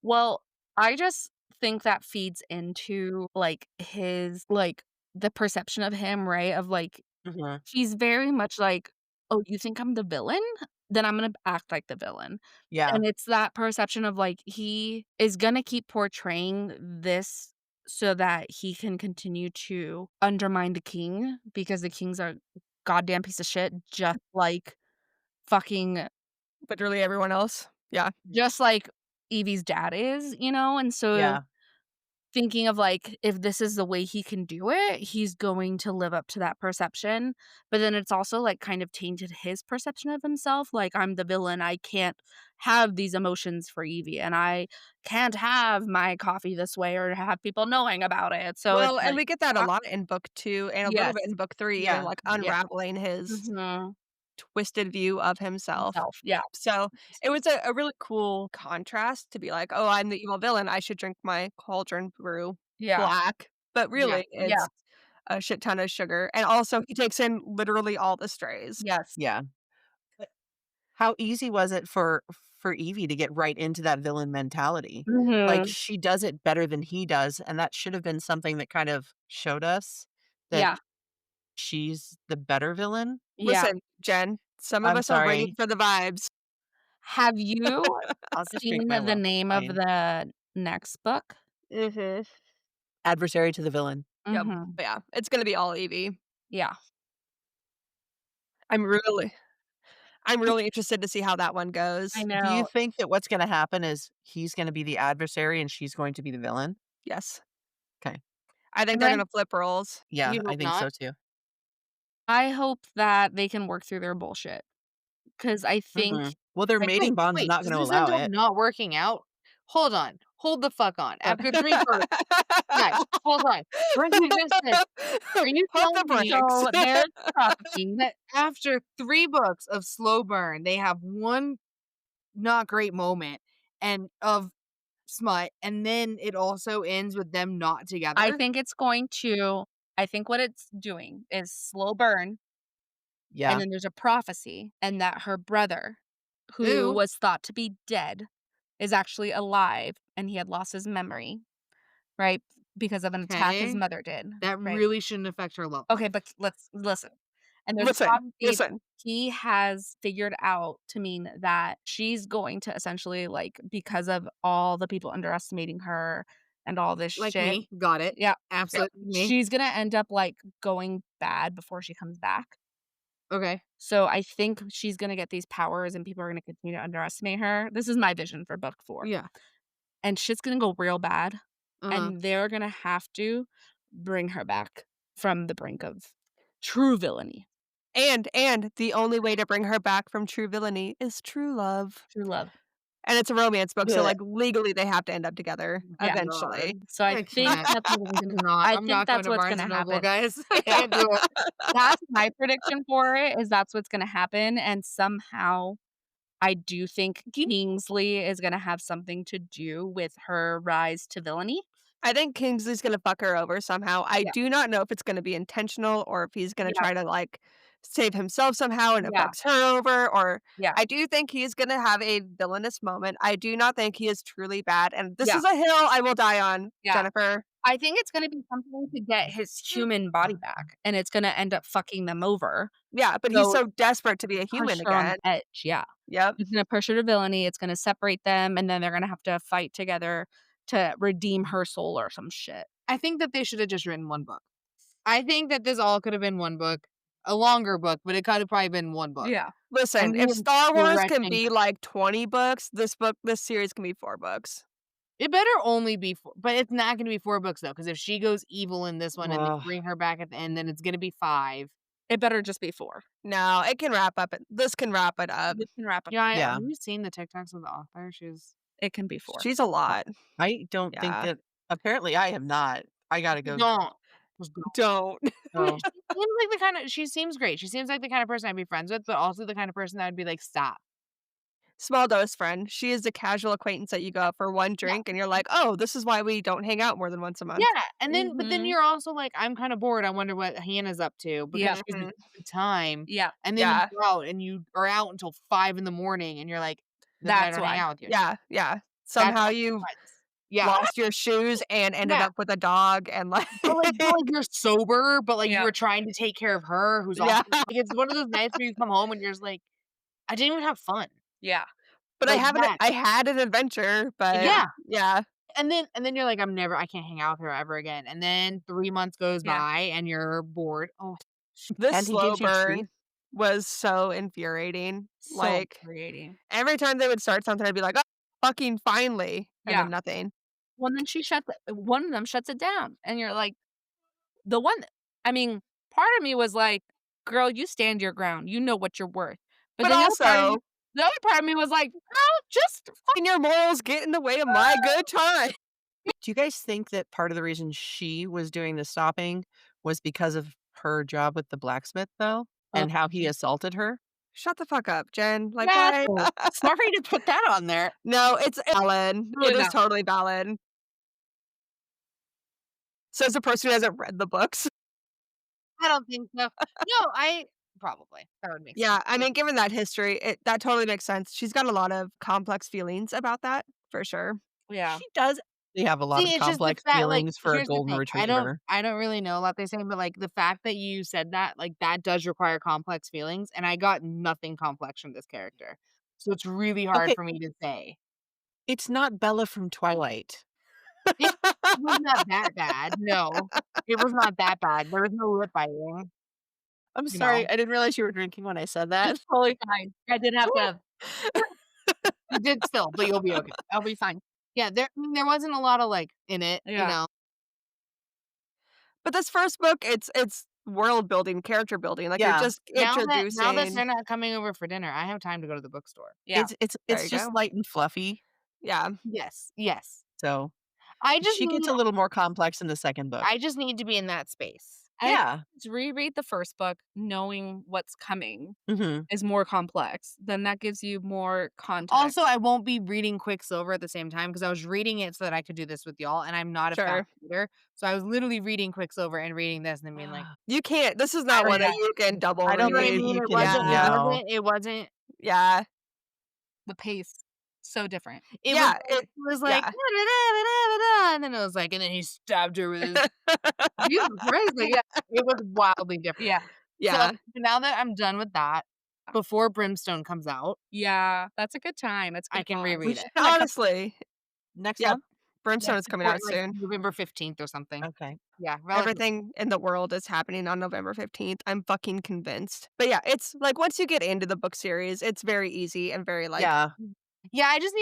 Well, I just think that feeds into, like, his like, the perception of him, right? Of, like, Mhm. he's very much like, "Oh, you think I'm the villain? Then I'm gonna act like the villain." Yeah. And it's that perception of, like, he is gonna keep portraying this so that he can continue to undermine the king because the king's a goddamn piece of shit, fucking Literally everyone else. Yeah. just like Evie's dad is, you know? And so Yeah. thinking of, like, if this is the way he can do it, he's going to live up to that perception, but then it's also, like, kind of tainted his perception of himself, like, "I'm the villain, I can't have these emotions for Evie, and I can't have my coffee this way or have people knowing about it," so it's Well, and like we get that a fuck lot in book 2 and a little bit yes. in book 3, even, Yeah. like, Yeah. unraveling his Mhm. twisted view of himself. Himself, yeah. So, it was a really cool contrast to be like, "Oh, I'm the evil villain, I should drink my cauldron brew Yeah. black," but Yeah. really, Yeah. it's a shit ton of sugar, and also he takes in literally all the strays. Yes. Yeah. But how easy was it for Evie to get right into that villain mentality? Like, Mhm. she does it better than he does, and that should have been something that kind of showed us that Yeah. she's the better villain. Yeah. Listen, Jen, some of I'm us are waiting sorry. for the vibes. Have you I'll just drink seen my the milk, name of fine. the next book? Mhm. Adversary to the villain. Yep. Mhm. Yeah, it's gonna be all Evie. Yeah. I'm really I'm really interested to see how that one I goes. Do you know. think that what's gonna happen is he's gonna be the adversary and she's going to be the villain? Yes. Okay. I think And they're then gonna flip roles. Yeah, You I hope think so not. too. I hope that they can work through their bullshit because I think Mhm. Well, their like mating bond's Wait, not does gonna this end allow up it. not working out? Hold on. Hold the fuck on. Uh, After 3 books, guys, hold on. Bring me this. Are you Pump the telling me brakes. so there's prophecy. that after 3 books of slow burn, they have one not great moment and of smut, and then it also ends with them not I together? think it's going to I think what it's doing is slow burn, and Yeah. then there's a prophecy, and that her brother, who Ooh, was thought to be dead, is actually alive, and he had lost his memory, right? Because of an attack his okay. mother did, That right? really shouldn't affect her love Okay, life. but let's listen. And there's a Listen, prophecy that listen. he has figured out to mean that she's going to essentially, like, because of all the people underestimating her and all this Like shit. me, got it. Yeah, yeah. Absolutely me. She's gonna end up, like, going bad before she comes back. Okay. So I think she's gonna get these powers and people are gonna continue to underestimate her. This is my vision for book 4. Yeah. And shit's gonna go real bad, Uh-huh. and they're gonna have to bring her back from the brink of true villainy, And the only way to bring her back from true villainy is true love. true love. And it's a romance book, so, Blech. like, legally, they have to end up together Yeah. eventually. God. So I I think can't. that's I'm I think not going that's to what's Barnes& gonna and Noble, happen. guys. I Yeah. can't do it. That's my prediction for it, is that's what's gonna happen, and somehow I do think Kingsley is gonna have something to do with her rise to villainy. I think Kingsley's gonna fuck her over somehow. I Yeah, do not know if it's gonna be intentional or if he's gonna yeah, try to, like, save himself somehow and it yeah, fucks her over, or yeah, I do think he's gonna have a villainous moment. I do not think he is truly bad, and this yeah, is a hill I will die on, yeah. Jennifer. I think it's gonna be something to get his human body back, and it's gonna end up fucking them over. Yeah, but he's So so desperate to be a push human her on again. the edge, yeah. Yep. It's gonna push her to villainy, it's gonna separate them, and then they're gonna have to fight together to redeem her soul or some shit. I think that they should have just written 1 book. I think that this all could have been 1 book, a longer book, but it could have probably been 1 book. Yeah. Listen, And if even Star Wars can stretching be, like, 20 books, this series can be 4 books. it better only be 4, but it's not gonna be 4 books though, because if she goes evil in this one and they Ugh. bring her back at the end, then it's gonna be 5. It better just be 4. No, it can wrap up it this can wrap it up. This can wrap up. Yeah, Yeah. have you seen the TikToks of the author? She's It can be 4. She's a lot. I don't think Yeah. that apparently I have not. I gotta go. don't. Just don't. Don't. Oh, She seems like the kinda she seems great. She seems like the kind of person I'd be friends with, but also the kind of person that would be like, "Stop." Small dose friend. She is a casual acquaintance that you go out for one Yeah. drink and you're like, "Oh, this is why we don't hang out more than once a month." Yeah, and then but then Mhm. you're also like, "I'm kinda bored, I wonder what Hannah's up to," because Yeah. she has a Mhm. good time, Yeah. and then you Yeah. go out and you are out until 5 in the morning, and you're like, "Then I That's don't hang why. out with you." Yeah, yeah. That's Somehow not you friends. Yeah. lost your shoes and ended Yeah. up with a dog and, like But, like, you're sober, but, like, you Yeah. were trying to take care of her who's also Yeah. like, it's one of those nights where you come home and you're just like, "I didn't even have fun." Yeah. But Like that. I had an adventure, but Yeah. yeah. And then you're like, I can't hang out with her ever again." And then 3 months goes Yeah. by and you're bored. Oh, This and he slow gives you burn treats? was so infuriating. So Like, infuriating. every time they would start something, I'd be like, "Oh, fucking finally," and Yeah. then nothing. Well, then one of them shuts it down, and you're like the one I mean, part of me was like, "Girl, you stand your ground. You know what you're worth." But But then also, the other part of me was like, "Girl, just "Fucking your morals get in the way of my good time." Do you guys think that part of the reason she was doing the stopping was because of her job with the blacksmith, though, and how he assaulted her? Shut the fuck up, Jen. Like, yes." why? Sorry to put that on there. No, it's valid. Really It is valid. totally valid. Says the person who hasn't read the books. I don't think so. No, I probably. That would make sense. Yeah, I mean, given that history, that totally makes sense. She's got a lot of complex feelings about that, for sure. Yeah. She does have a lot of See, it's just the complex fact, like, feelings for a here's the golden thing, retriever. I don't really know a lot they say, but, like, the fact that you said that, like, that does require complex feelings, and I got nothing complex from this character. So it's really hard Okay, for me to say. it's not Bella from Twilight. It was not that bad, no. It was not that bad, there was no lip biting. I'm you know. sorry. I didn't realize you were drinking when I said that. It's totally fine. I didn't have to. You did spill, but you'll be okay. I'll be fine. Yeah, there wasn't a lot of, like, in it, you Yeah. know? But this first book, it's world building, character building, like, you're Yeah. just Now that introducing. they're not coming over for dinner, I have time to go to the bookstore. Yeah. There It's you just go. light and fluffy. Yeah. Yes, yes. So I just she gets need a little more complex in the second book. I just need to be in that space. I think Yeah. to reread the first book knowing what's coming Mhm. is more complex. Then that gives you more context. Also, I won't be reading Quicksilver at the same time because I was reading it so that I could do this with y'all, and I'm not a fast Sure. reader. So I was literally reading Quicksilver and reading this and then being like, You can't, this is I not don't one that Yeah. you can double I you don't know what I think read. mean? you It can wasn't it Yeah. no. wasn't it wasn't Yeah. The pace, so different. it was Yeah, like it was like, yeah. "Da-da-da-da-da-da-da," and then it was like and then he stabbed her with his Jesus Christ, like, yeah, it was wildly different. Yeah. So, Yeah. now that I'm done with that, before Brimstone comes out, Yeah. That's a good time. It's a I good can pause. We reread it. should do that Honestly, next yeah, month? Yeah, Brimstone is coming out like, soon. November 15th or something. Okay. Yeah, relative. Everything in the world is happening on November 15th. I'm fucking convinced. But yeah, it's like once you get into the book series, it's very easy and very like, Yeah. Yeah, I just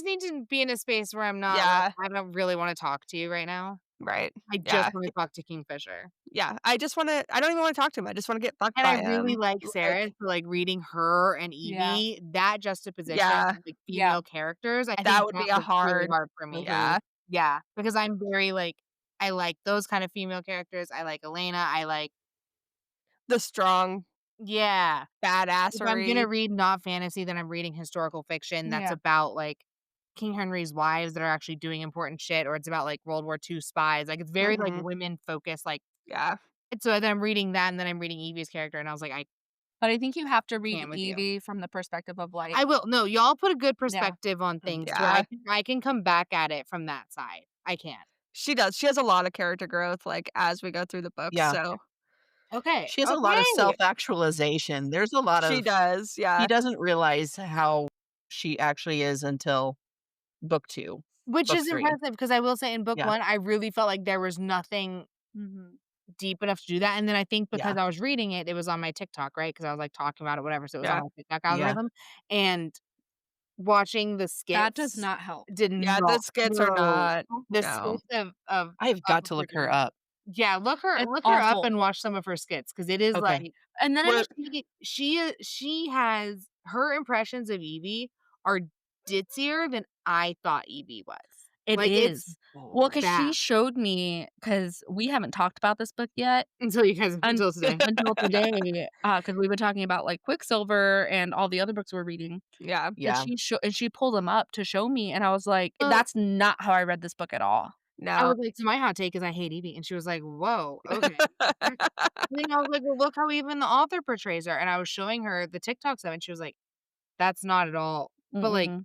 need to be in a space where I'm not like, yeah, I don't really wanna talk to you right now. right. I just Yeah. wanna talk to Kingfisher. Yeah. I don't even want to talk to him. I just want to get fucked And I by really him. like Sarah, Like, so, like, reading her and Yeah. Evie, that juxtaposition yeah, of, like, Yeah. female characters, I that think would that be a was really hard, hard for me. Mhm. yeah, Yeah, because I'm very, like I like those kind of female characters, I like Elena, I like the strong yeah. If I'm badassery. gonna read not fantasy, then I'm reading historical fiction that's Yeah. about, like, King Henry's wives that are actually doing important shit, or it's about, like, World War II spies, like, it's very, like, Mhm. women-focused, like Yeah. and so then I'm reading that, and then I'm reading Evie's character, and I was like, "I But I think you have to read can't with you." Evie from the perspective of like, I will. No, y'all put a good yeah. perspective on things to where Yeah. I can come back at it from that side. I can. She does. She has a lot of character growth like as we go through the books. Yeah. So Okay, She has a lot of okay. self-actualization. There's a lot she of does. he Yeah. doesn't realize how she actually is until book 2, Which book is 3. impressive because I will say in book Yeah. 1, I really felt like there was nothing Mhm. deep enough to do that, and then I think because Yeah. I was reading it, it was on my TikTok, right? Because I was, like, talking about it, whatever, so it was on Yeah. my TikTok Yeah. algorithm, and watching the That does skits not help. did Yeah, the not skits are no. not, The no. skits of I've got to look her freaking up. yeah, It's look her up awful. and watch some of her skits because it is, Okay. like And then We're she has her impressions of Evie are ditzier than I thought Evie was. it Like, it's is. Well, because she bad showed me, because we haven't talked about this book yet until you guys un until today. until today, because we've been talking about, like, Quicksilver and all the other books we're reading, yeah. and Yeah. she pulled them up to show me, and I was like, Uh, "That's not how I read this book at all." I No. was like, "So my hot take is I hate Evie," and she was like, "Whoa, okay." And then I was like, "Well, look how even the author portrays her," and I was showing her the TikToks of it, and she was like, "That's not at all." But, like Mm-mm.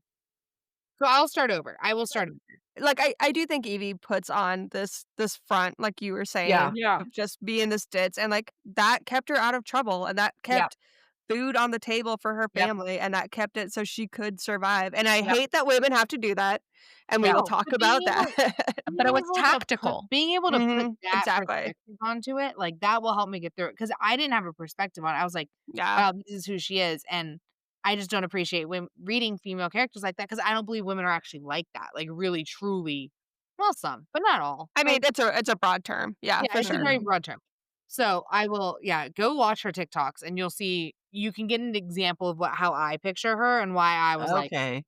so I'll start over. I will start over. Like, I do think Evie puts on this front, like you were Yeah. saying, Yeah. of just being this ditz, and, like, that kept her out of trouble, and that Yep. kept food on the table for her Yep. family, and that kept it so she could survive, and I Yep. hate that women have to do that, and we Yep. will No, talk but about that. But it was tactical. being able to put Mhm. that Exactly. perspective onto it, like, that will help me get through it because I didn't have a perspective on it. I was like, Yeah. "Wow, this is who she is," and I just don't appreciate reading female characters like that because I don't believe women are actually like that, like, really, truly well, some, but not all. I mean, Like it's a broad term. Yeah, yeah, for it's a sure. very broad term. So, I will yeah, go watch her TikToks, and you'll see you can get an example of how I picture her and why I was like Okay.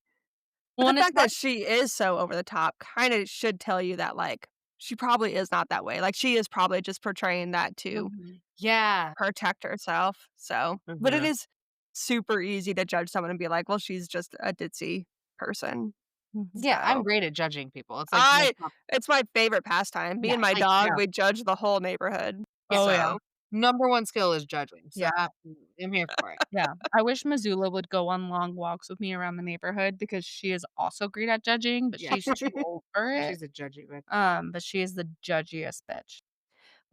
But Well, the and it's fact not that she is so over the top kinda should tell you that, like, she probably is not that way. Like, she is probably just portraying that to Mhm. yeah. protect herself, so but it Mhm. is super easy to judge someone and be like, "Well, she's just a ditzy person." Mhm. Yeah, I'm So, great at judging people. It's like my I top it's my favorite pastime. Me yeah, and my like, dog, yeah. we judge the whole neighborhood. Yeah. Oh, yeah. So, Number 1 skill is judging, so Yeah. absolutely, I'm here for it. Yeah. I wish Missoula would go on long walks with me around the neighborhood because she is also great at judging, but Yeah. she's too old for it. She's a judgy bitch. But she is the judgiest bitch.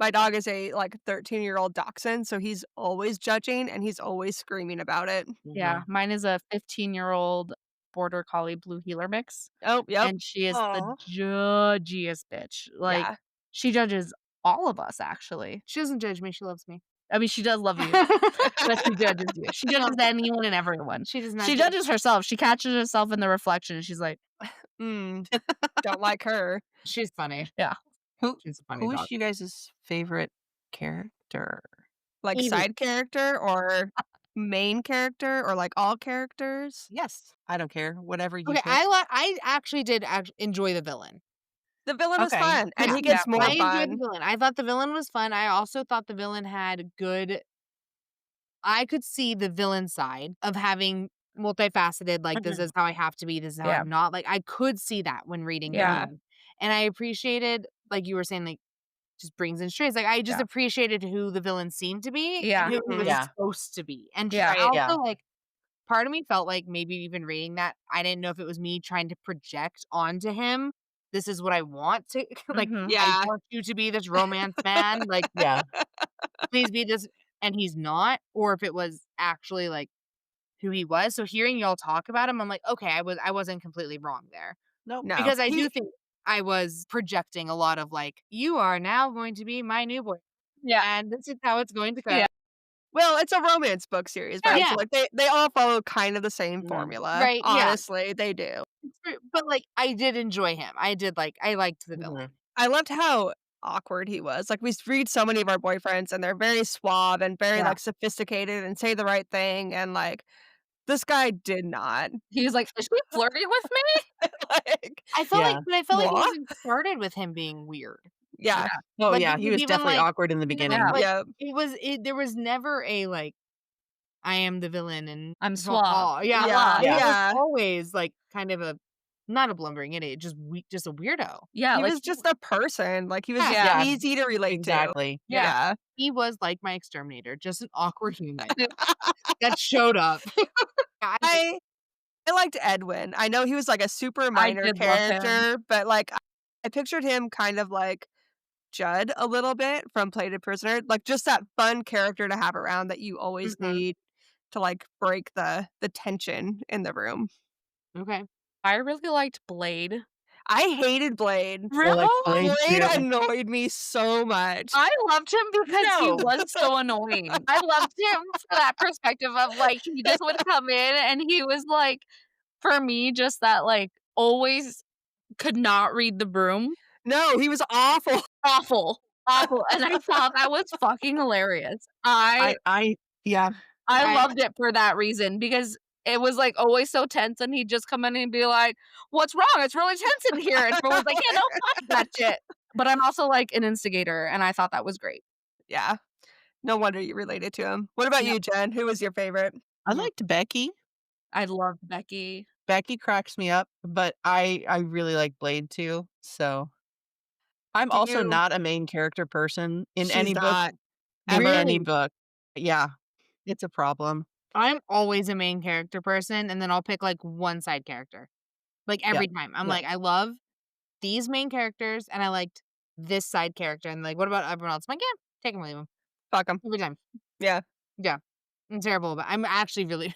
my dog is a, like, 13-year-old dachshund, so he's always judging, and he's always screaming about it. Yeah, Mhm. mine is a 15-year-old border collie blue heeler mix, Oh, yep. and she is the Aw. judgiest bitch. Like, Yeah. she judges all of us, actually. She doesn't judge me, she loves me. I mean, she does love you, but she judges you. She judges anyone and everyone. She does not She judge. judges herself. She catches herself in the reflection, and she's like, Mm, don't like her. She's funny. "Yeah, Who She's a funny who dog. is you guys' favorite character? Like Evie. side character or main character or like all characters? Yes. I don't care. Whatever you Okay, pick. I actually did enjoy the villain. The villain was Okay. fun, and Yeah. he gets Yeah. more I enjoyed the fun. villain. I thought the villain was fun. I also thought the villain had good I could see the villain side of having multifaceted, like, this Mhm. is how I have to be, this is how Yeah. I'm not. Like, I could see that when reading the Yeah. villain. And I appreciated, like you were saying, like, just brings in strays. Like, I just Yeah. appreciated who the villain seemed to be Yeah. and who he Mhm. was Yeah. supposed to be. And Yeah. I Yeah. also, like, part of me felt like maybe even reading that, I didn't know if it was me trying to project onto him, "This is what I want to" like, Mhm. "I Yeah. want you to be this romance man, like, Yeah. please be this," and he's not, or if it was actually, like, who he was. So hearing y'all talk about him, I'm like, "Okay, I wasn't completely wrong there." Nope. No, Because I do he think I was projecting a lot of, like, "You are now going to be my new boy, Yeah. and this is how it's going to go." Yeah. well, it's a romance book series, right? Yeah. So, like, they all follow kind of the same Mhm. formula. Right, yeah. Honestly, they do. It's true, but, like, I did enjoy him. I liked the villain. Mhm. I loved how awkward he was. Like, we read so many of our boyfriends, and they're very suave and very, Yeah. like, sophisticated and say the right thing, and, like, this guy did not. He was like, "Is she flirting with me?" Like, Yeah. I felt like it "What?" even started with him being weird. Yeah. Yeah. Oh, Like, yeah. it He was was even, definitely like awkward in the even, beginning. like, Yep. there was never a, like, I am the villain and I'm blah, suave. blah. Yeah, Yeah, it was yeah. always, like, kind of a not a blundering idiot, just a weirdo. Yeah, He like was just a person. Like, he was Yeah. Yeah. easy to relate to. Exactly. Yeah. Yeah. He was like my exterminator, just an awkward human that showed up. I I I liked Edwin. I know he was, like, a super I minor did love him. character, but, like, I pictured him kind of like Judd a little bit from Plated Prisoner, like, just that fun character to have around that you always Mhm. need to, like, break the tension in the room. Okay. I really liked Blade. I hated Blade. I like Really? Blade Blade too. annoyed me so much. I loved him because he No. was so annoying. I loved him for that perspective of, like, he just would come in and he was, like, for me, just that, like, always could not read the broom. No, he was awful. Awful. Awful, and I thought that was fucking hilarious. I yeah. I I loved it for that reason because it was, like, always so tense, and he'd just come in and be like, "What's wrong? It's really tense in here." And everyone's like, "Yeah, no, fuck that shit." But I'm also, like, an instigator, and I thought that was great. Yeah, no wonder you related to him. What about Yep. you, Jen? Who was your favorite? I liked Becky. I loved Becky. Becky cracks me up, but I really like Blade too. So I'm Do also you not a main character person in She's any book. not, In ever. any book. Yeah. It's a problem. I'm always a main character person, and then I'll pick, like, one side character. Like, Yep. every time. I'm Yep. like, "I love these main characters, and I liked this side character." And, like, "What about everyone else?" I'm like, "Yeah, take 'em or leave 'em." Fuck him. Every time. Yeah. Yeah. I'm terrible, but I'm actually really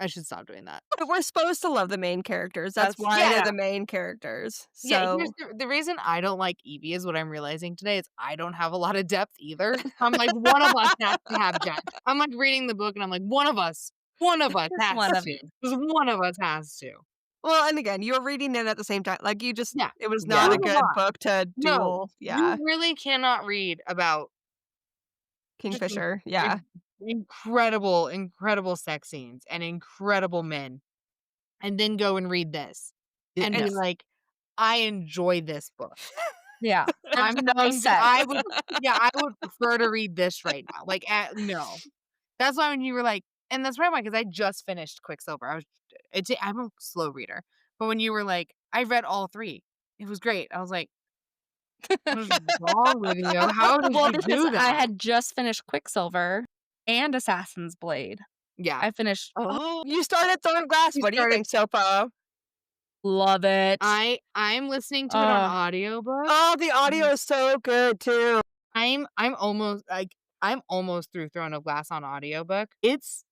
I should stop doing that. But we're supposed to love the main characters. That's That's why Yeah. they're the main characters. Yeah, here's So the reason I don't like Evie is what I'm realizing today is I don't have a lot of depth either. I'm like, one of us has to have depth. I'm, like, reading the book, and I'm like, one of us Just has one of to. you. Just one of us has to. well, and again, you were reading it at the same time. Like, you just Yeah. it was Yeah. not a It was a good lot. book to No. duel. Yeah. You really cannot read about just Kingfisher. Yeah. incredible sex scenes and incredible men, and then go and read this and be Yes. like, "I enjoy this book." Yeah. I'm There's no sex. I would prefer to read this right now. Like, no. That's why when you were like and that's right, because I just finished Quicksilver. I'm a slow reader, but when you were like, "I read all 3. It was great." I was like, "What is wrong with you? How did Well, you because do that?" I had just finished Quicksilver and Assassin's Blade. Yeah. I finished Oh, you started Throwing Glass. You What do you started think so far? love it. I'm listening to it on audiobook. Oh, the audio is so good too. I'm almost, like I'm almost through Throne of Glass on audiobook. It's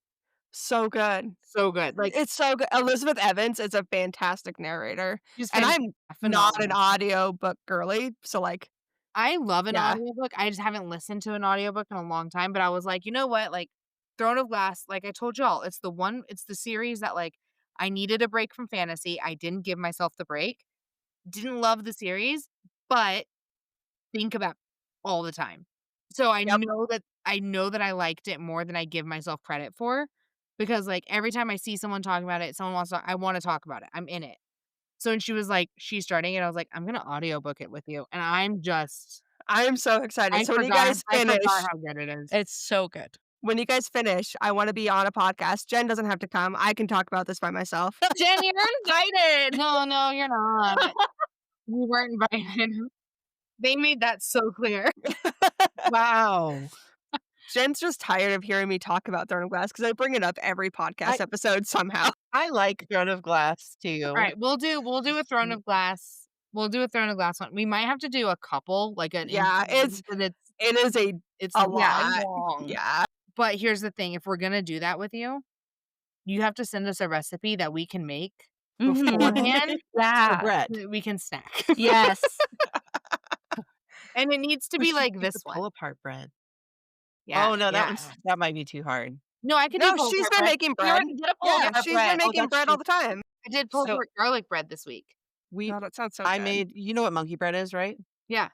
So good. so good. Like, It's so good. Elizabeth Evans is a fantastic narrator. she's And I'm not an phenomenal. audiobook girly, so, like, I love an Yeah. audiobook. I just haven't listened to an audiobook in a long time, but I was like, you know what? Like Throne of Glass, like I told y'all, it's the series that like I needed a break from fantasy. I didn't give myself the break. Didn't love the series, but think about it all the time. So Yep. I know that I liked it more than I give myself credit for because like every time I see someone talking about it, I want to talk about it. I'm in it. So when she was like, she's starting it, I was like, I'm gonna audiobook it with you. And I'm so excited. So when you guys I finish, forgot how good it is. It's so good. I wanna be on a podcast. Jen doesn't have to come. I can talk about this by myself. Jen, you're invited. No, you're not. You weren't invited. They made that so clear. Wow. Jen's just tired of hearing me talk about Throne of Glass because I bring it up every podcast episode somehow. I like Throne of Glass too. All right, we'll do a Throne of Glass. We'll do a Throne of Glass one. We might have to do a couple, like an Yeah, it's it is it's a yeah, lot. long. Yeah. But here's the thing: if we're gonna do that with you, you have to send us a recipe that we can make beforehand. Yeah. Bread. So that we can snack. Yes. And it needs to We be should like make this the one. pull apart bread. Yeah. Oh no, yeah. that might be too hard. No, I can do No, pulled she's pork been bread. making We bread. already did a pull Yeah, apart she's bread. been making that's bread all the time. I did pulled So- pork garlic bread this week. We Oh, that sounds so I good. made, you know what monkey bread is, right? Yeah.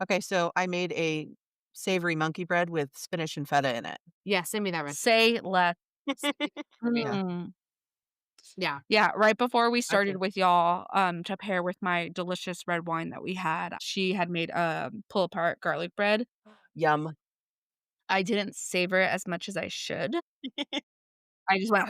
Okay, so I made a savory monkey bread with spinach and feta in it. Yeah, send me that recipe. Say less. Yeah. Mm. Yeah. Yeah, right before we started Okay. with y'all, to pair with my delicious red wine that we had, she had made a pull apart garlic bread. Yum. I didn't savor it as much as I should. I just went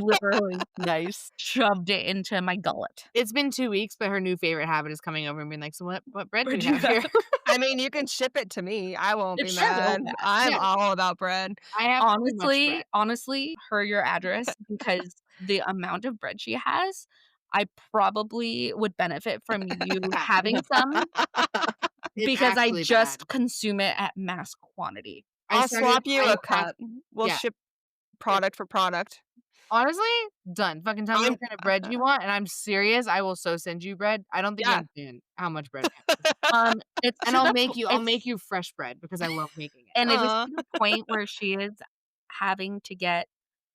literally Nice. shoved it into my gullet. It's been 2 weeks, but her new favorite habit is coming over and being like, "So what bread do Where'd you you have here?" I mean, you can ship it to me. I won't be It's so mad. bad. I'm Yeah. all about bread. I have too much bread. Honestly, her your address because the amount of bread she has, I probably would benefit from you having some It's because I actually just bad. consume it at mass quantity. I'll swap you I a cup. We'll yeah. ship product for product. Honestly, done. Fucking tell me I'm- what kind of bread you want, and I'm serious. I will so send you bread. I don't think you Yeah. understand how much bread I have. It's And to I'll the make po- you I'll it's- make you fresh bread because I love making it. and it is Aw. to the point where she is having to get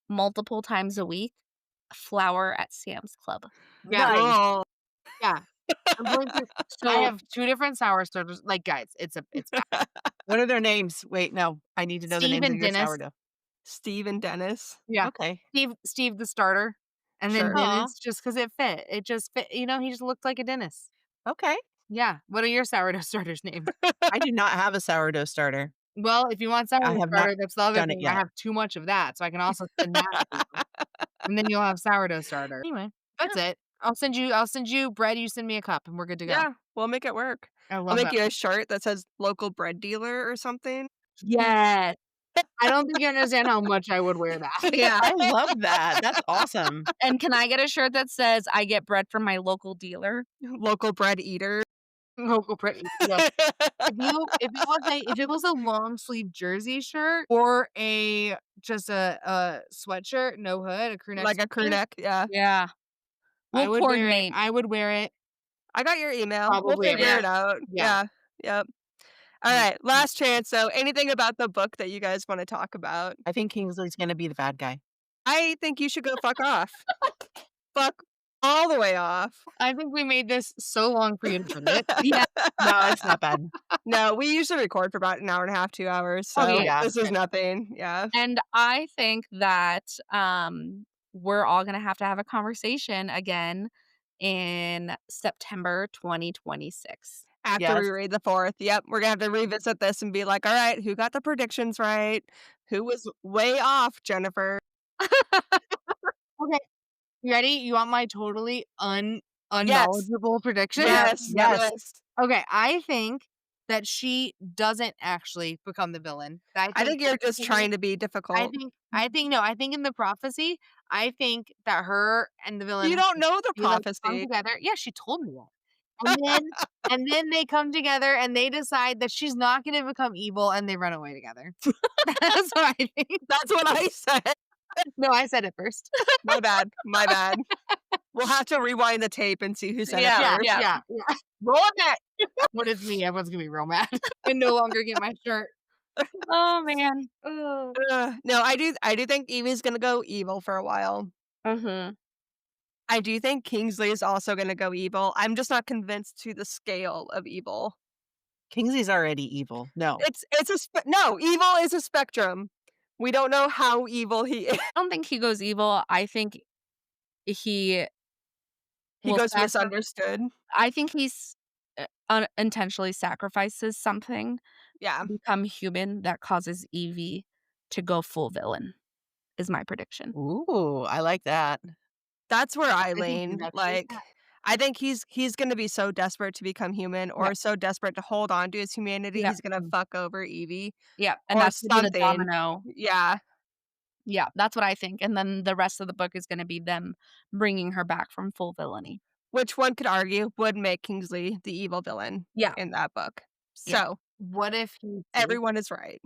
multiple times a week flour at Sam's Club. Yeah. Nice. Oh, Yeah. I'm going through So I have 2 different sour starters. Like, guys, it's bad. What are their names? Wait, no. I need to know the Steve names of and your Dennis. sourdough. Steve and Dennis. Yeah. Okay. Steve the starter. And then Sure. Dennis just because it fit. It just fit. You know, he just looked like a Dennis. Okay. Yeah. What are your sourdough starters' names? I do not have a sourdough starter. Well, if you want sourdough have not starter, that's the other done it thing. I yet. have too much of that, so I can also send that to you. And then you'll have sourdough starter. Anyway, that's it. I'll send you bread, you send me a cup, and we're good to go. Yeah, we'll make it work. I I'll love make that. you a shirt that says local bread dealer or something. yes. I don't think you understand how much I would wear that. Yeah. I love that. That's awesome. And can I get a shirt that says I get bread from my local dealer? Local bread eater. Local pretty. Yeah. If it was a long sleeve jersey shirt or just a sweatshirt, no hood, a crew neck, Like a crew neck. Yeah. Yeah. I We'll would coordinate. I would wear it. I got your email. We'll Probably, figure yeah. it out. Yeah. Yeah. Yep. All right. Last chance. So anything about the book that you guys want to talk about? I think Kingsley's going to be the bad guy. I think you should go fuck off. Fuck all the way off. I think we made this so long for you to edit. Yeah. No, it's not bad. No, we usually record for about an hour and a half, 2 hours. So Okay. Yeah. this is nothing. Yeah. And I think that we're all going to have a conversation again in September 2026. After Yes. we read the 4th. Yep. We're going to have to revisit this and be like, all right, who got the predictions right? Who was way off, Jennifer? Okay. You ready? You want my totally unknowledgeable prediction? Yes. Yes. Okay, I think that she doesn't actually become the villain. I think you're just trying to be difficult. I think in the prophecy, I think that her and the villain You don't know the come prophecy. together. Yeah, she told me that. And then they come together and they decide that she's not going to become evil and they run away together. That's what I think. That's what I said. No, I said it first. My bad. My bad. We'll have to rewind the tape and see who said it Yeah, first. yeah. Roll it back. When it's me, everyone's gonna be real mad and no longer get my shirt. Oh, man. Oh. No, I do think Evie's gonna go evil for a while. Mhm. I do think Kingsley is also gonna go evil. I'm just not convinced to the scale of evil. Kingsley's already evil. No. No, evil is a spectrum. We don't know how evil he is. I don't think he goes evil. I think he He will goes sacri misunderstood. I think he's, unintentionally sacrifices something Yeah, to become human that causes Evie to go full villain, is my prediction. Ooh, I like that. that's where I I think he's lean. actually Like, I think he's gonna be so desperate to become human Yeah, or so desperate to hold on to his humanity, yeah, he's gonna fuck over Evie yeah, and or that's gonna be the something. domino. Yeah, Yeah, that's what I think, and then the rest of the book is gonna be them bringing her back from full villainy. which one could argue would make Kingsley the evil villain Yeah, in that book. yeah. So, what if he saves everyone is right.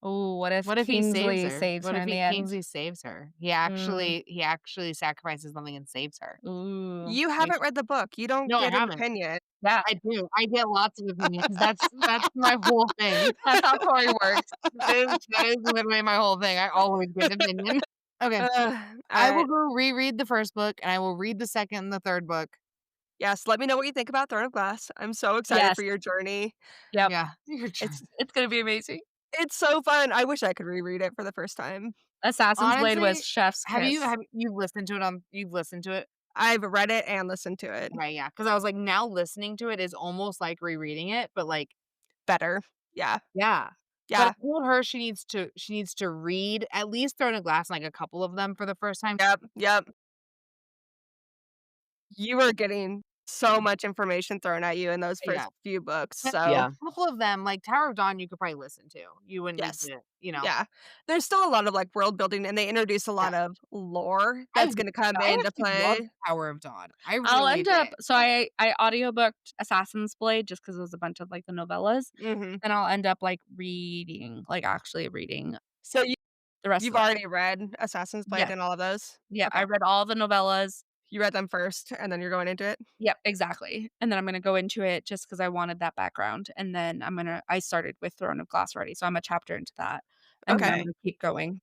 Oh, what if what if he saves Kingsley her? saves What her if in the he end? Kingsley saves her? Mm, He actually sacrifices something and saves her. ooh, You makes haven't read the book, you don't No, I get an haven't. opinion. yeah, I do. I get lots of opinions. That's my whole thing. that's how Tori works. That is literally my whole thing. I always get an opinion. Okay. I will Alright. go reread the first book and I will read the second and the third book. Yes, let me know what you think about Throne of Glass. I'm so excited Yes, for your journey. yep, Yeah. Your turn. it's gonna be amazing. It's so fun. I wish I could reread it for the first time. Assassin's Blade was Honestly, chef's kiss. have you listened to it on you've listened to it? I've read it and listened to it. Right, yeah. Because I was like, now listening to it is almost like rereading it, but like, Better. Yeah. yeah. But Yeah. I told her she needs to read at least Throne of Glass, like a couple of them for the first time. Yep, yep. You were getting so much information thrown at you in those Yeah. first few books, But so Yeah. a couple of them, like Tower of Dawn, you could probably listen to. You wouldn't need yes. to, Yeah. There's still a lot of, like, world building, and they introduce a yeah. lot of lore I that's gonna come I into actually love play. Tower of Dawn. I I'll really end did. up so I audiobooked Assassin's Blade just 'cause it was a bunch of, like, the novellas, Mhm. and I'll end up, like, reading, like, actually reading So the rest you've of the already read Assassin's Blade Yes. and all of those? Yeah, I Okay. read all the novellas. You read them first, and then you're going into it? Yep, exactly, and then I'm gonna go into it just 'cause I wanted that background, and then I started with Throne of Glass already, so I'm a chapter into that, and then I'm Okay. gonna keep going.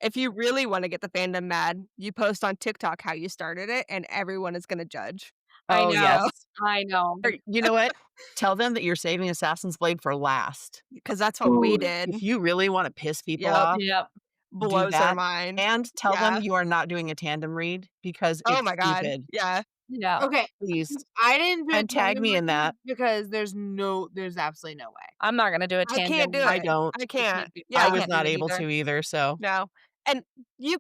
If you really wanna get the fandom mad, you post on TikTok how you started it, and everyone is gonna judge. I Oh, know, So yes. I know. Or you know what? Tell them that you're saving Assassin's Blade for last. because that's what we Ooh, did. If you really wanna piss people Yep. off, yep, do Blows their that, mind. and tell them Yeah. you are not doing a tandem read because Oh it's my god. stupid. Yeah. yeah. Okay. Please. I didn't do a And tag tandem me in read that. because there's absolutely no way. I'm not gonna do a I can't tandem do read. I it. don't. I I can't. can't do I I Yeah. was can't do not it able either. to either, so No. And you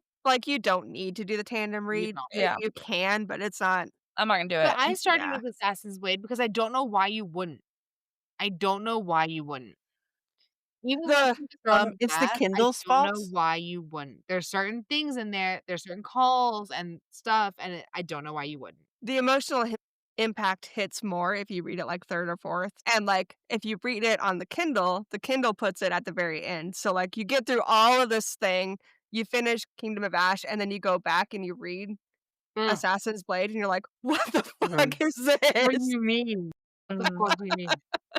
don't need to do the tandem You read. don't. Yeah, You can, but it's not I'm not gonna do But it. I started yeah. with Assassin's Blade because I don't know why you wouldn't. I don't know why you wouldn't. Even The listening to Throne of it's the Glass, I Kindle's don't know fault. why you wouldn't. There's certain things in there, there's certain calls and stuff, and I don't know why you wouldn't. the emotional impact hits more if you read it, like, 3rd or 4th, and, like, if you read it on the Kindle puts it at the very end, so, like, you get through all of this thing, you finish Kingdom of Ash, and then you go back and you read Ugh, Assassin's Blade, and you're like, "What the fuck Mhm. is what do this?" you mean? What the Mm, fuck do you mean?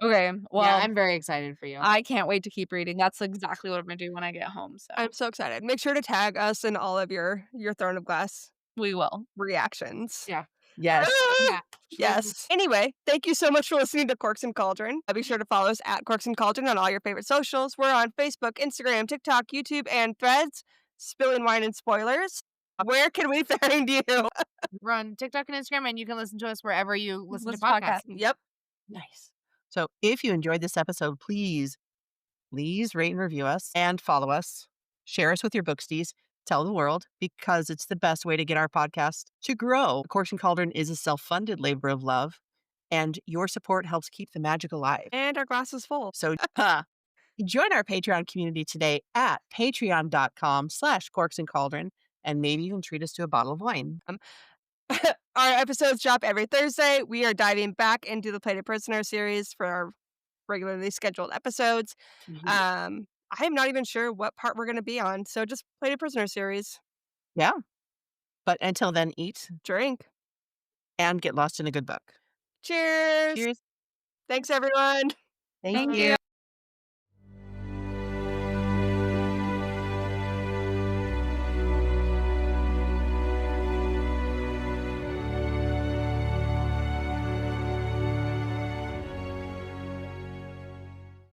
okay, Yeah, well, I'm very excited for you. I can't wait to keep reading. That's exactly what I'm gonna do when I get home, so I'm so excited. Make sure to tag us in all of your Throne of Glass we will. reactions. Yeah. Yes. Yeah. Mhm. Yes. Anyway, thank you so much for listening to Corks and Cauldron. Be sure to follow us at Corks and Cauldron on all your favorite socials. We're on Facebook, Instagram, TikTok, YouTube, and Threads. Spilling wine and spoilers. Where can we find you? We're on TikTok and Instagram, and you can listen to us wherever you listen to Listen to podcasts. podcasts. Yep. Nice. So if you enjoyed this episode, please rate and review us and follow us. Share us with your booksties. Tell the world because it's the best way to get our podcast to grow. Corks and Cauldron is a self-funded labor of love, and your support helps keep the magic alive. And our glass is full. So join our Patreon community today at patreon.com/corks and cauldron, and maybe you can treat us to a bottle of wine. Our episodes drop every Thursday. We are diving back into the Plated Prisoner series for our regularly scheduled episodes. Mhm. I am not even sure what part we're going to be on, so just Plated Prisoner series. Yeah. But until then, eat Drink. and get lost in a good book. Cheers. Cheers. Thanks, everyone. Thank Thank you. you.